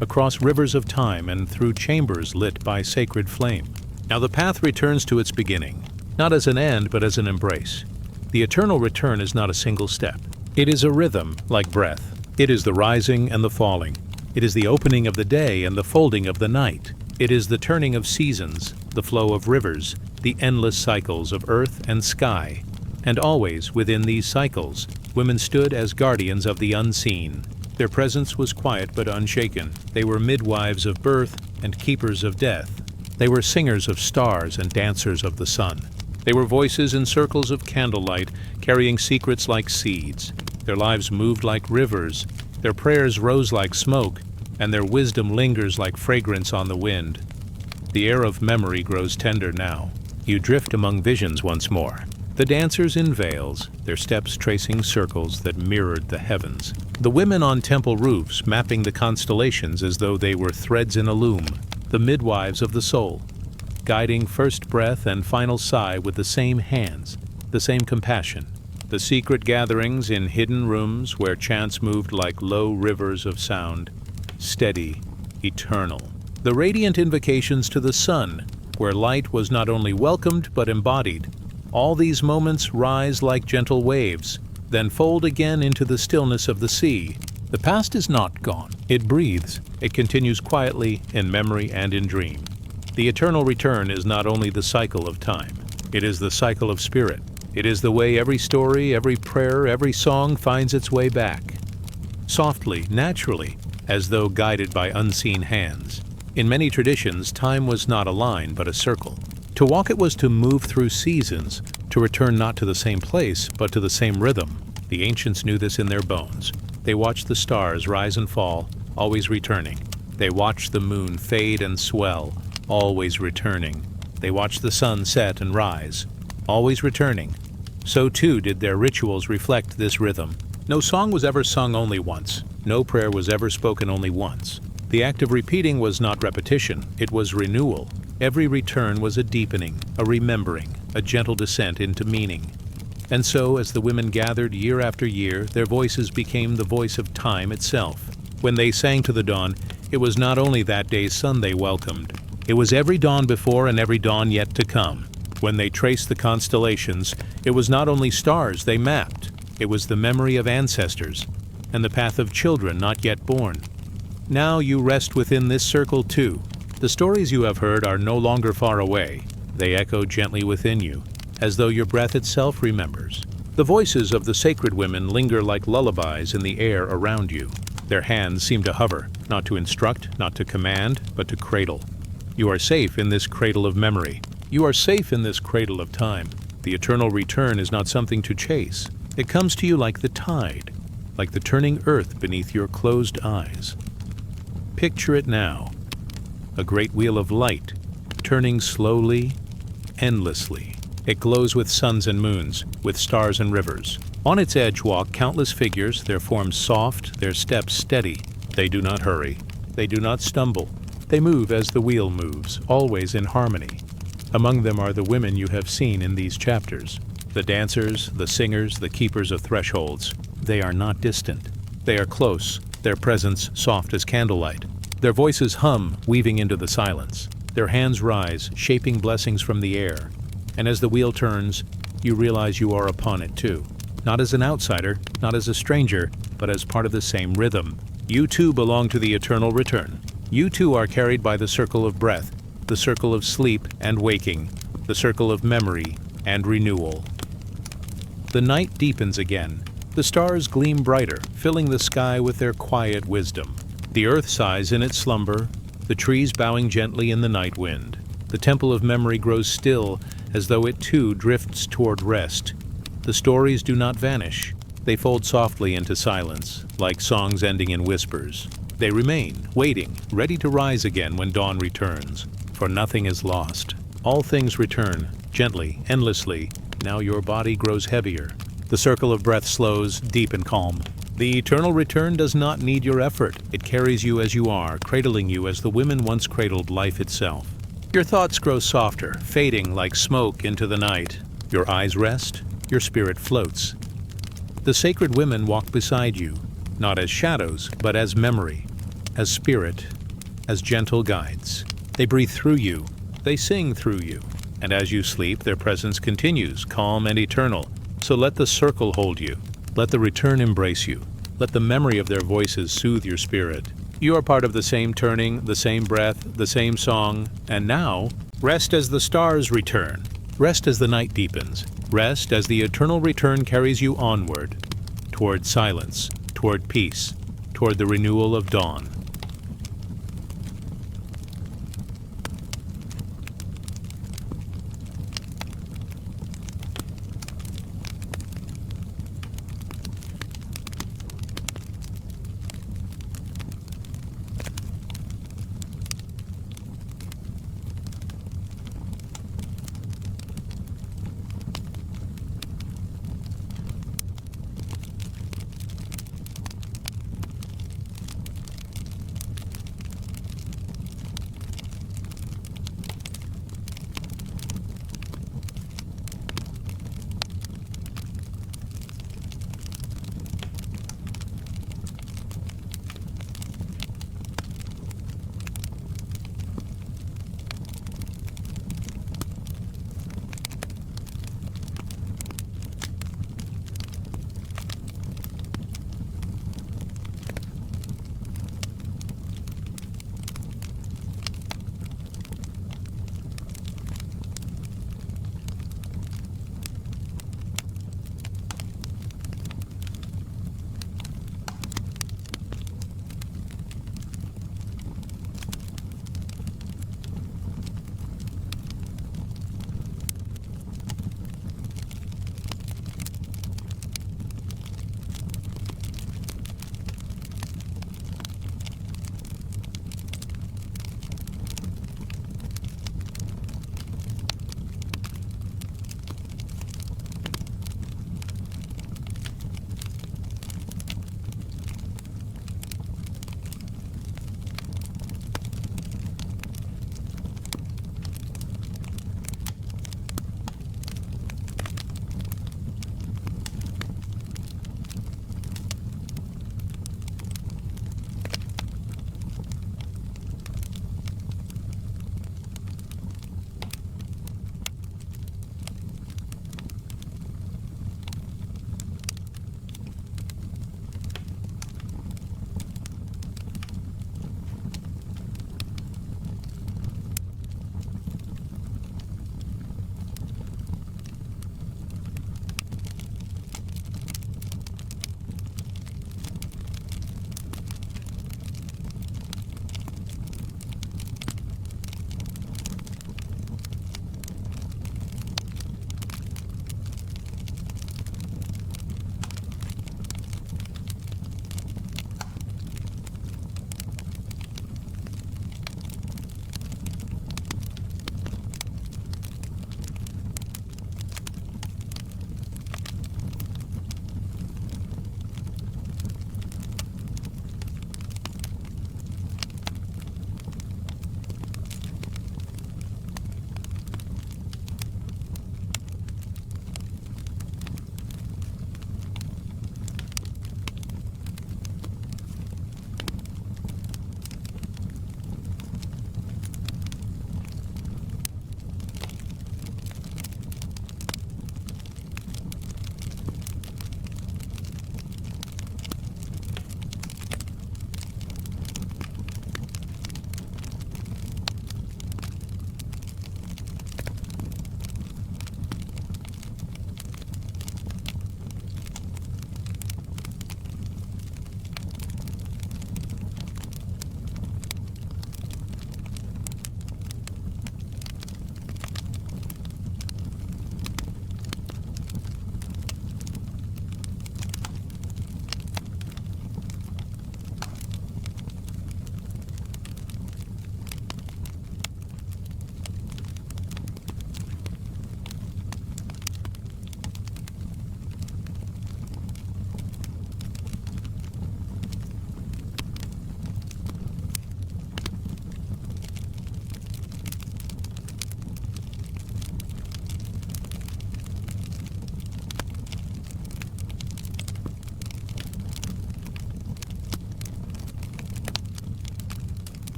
across rivers of time and through chambers lit by sacred flame. Now the path returns to its beginning, not as an end but as an embrace. The eternal return is not a single step. It is a rhythm like breath. It is the rising and the falling. It is the opening of the day and the folding of the night. It is the turning of seasons, the flow of rivers, the endless cycles of earth and sky. And always, within these cycles, women stood as guardians of the unseen. Their presence was quiet but unshaken. They were midwives of birth and keepers of death. They were singers of stars and dancers of the sun. They were voices in circles of candlelight, carrying secrets like seeds. Their lives moved like rivers, their prayers rose like smoke, and their wisdom lingers like fragrance on the wind. The air of memory grows tender now. You drift among visions once more. The dancers in veils, their steps tracing circles that mirrored the heavens. The women on temple roofs mapping the constellations as though they were threads in a loom. The midwives of the soul, guiding first breath and final sigh with the same hands, the same compassion. The secret gatherings in hidden rooms where chants moved like low rivers of sound, steady, eternal. The radiant invocations to the sun, where light was not only welcomed but embodied. All these moments rise like gentle waves, then fold again into the stillness of the sea. The past is not gone. It breathes. It continues quietly in memory and in dream. The eternal return is not only the cycle of time. It is the cycle of spirit. It is the way every story, every prayer, every song finds its way back. Softly, naturally, as though guided by unseen hands. In many traditions, time was not a line but a circle. To walk it was to move through seasons, to return not to the same place, but to the same rhythm. The ancients knew this in their bones. They watched the stars rise and fall, always returning. They watched the moon fade and swell, always returning. They watched the sun set and rise, always returning. So too did their rituals reflect this rhythm. No song was ever sung only once. No prayer was ever spoken only once. The act of repeating was not repetition, it was renewal. Every return was a deepening, a remembering, a gentle descent into meaning. And so, as the women gathered year after year, their voices became the voice of time itself. When they sang to the dawn, it was not only that day's sun they welcomed, it was every dawn before and every dawn yet to come. When they traced the constellations, it was not only stars they mapped, it was the memory of ancestors and the path of children not yet born. Now you rest within this circle too. The stories you have heard are no longer far away. They echo gently within you, as though your breath itself remembers. The voices of the sacred women linger like lullabies in the air around you. Their hands seem to hover, not to instruct, not to command, but to cradle. You are safe in this cradle of memory. You are safe in this cradle of time. The eternal return is not something to chase. It comes to you like the tide, like the turning earth beneath your closed eyes. Picture it now. A great wheel of light, turning slowly, endlessly. It glows with suns and moons, with stars and rivers. On its edge walk countless figures, their forms soft, their steps steady. They do not hurry. They do not stumble. They move as the wheel moves, always in harmony. Among them are the women you have seen in these chapters. The dancers, the singers, the keepers of thresholds. They are not distant. They are close, their presence soft as candlelight. Their voices hum, weaving into the silence. Their hands rise, shaping blessings from the air. And as the wheel turns, you realize you are upon it too. Not as an outsider, not as a stranger, but as part of the same rhythm. You too belong to the eternal return. You too are carried by the circle of breath, the circle of sleep and waking, the circle of memory and renewal. The night deepens again. The stars gleam brighter, filling the sky with their quiet wisdom. The earth sighs in its slumber, the trees bowing gently in the night wind. The temple of memory grows still as though it too drifts toward rest. The stories do not vanish. They fold softly into silence, like songs ending in whispers. They remain, waiting, ready to rise again when dawn returns. For nothing is lost. All things return, gently, endlessly. Now your body grows heavier. The circle of breath slows, deep and calm. The eternal return does not need your effort. It carries you as you are, cradling you as the women once cradled life itself. Your thoughts grow softer, fading like smoke into the night. Your eyes rest, your spirit floats. The sacred women walk beside you, not as shadows, but as memory, as spirit, as gentle guides. They breathe through you, they sing through you, and as you sleep, their presence continues, calm and eternal. So let the circle hold you. Let the return embrace you. Let the memory of their voices soothe your spirit. You are part of the same turning, the same breath, the same song, and now, rest as the stars return. Rest as the night deepens. Rest as the eternal return carries you onward, toward silence, toward peace, toward the renewal of dawn.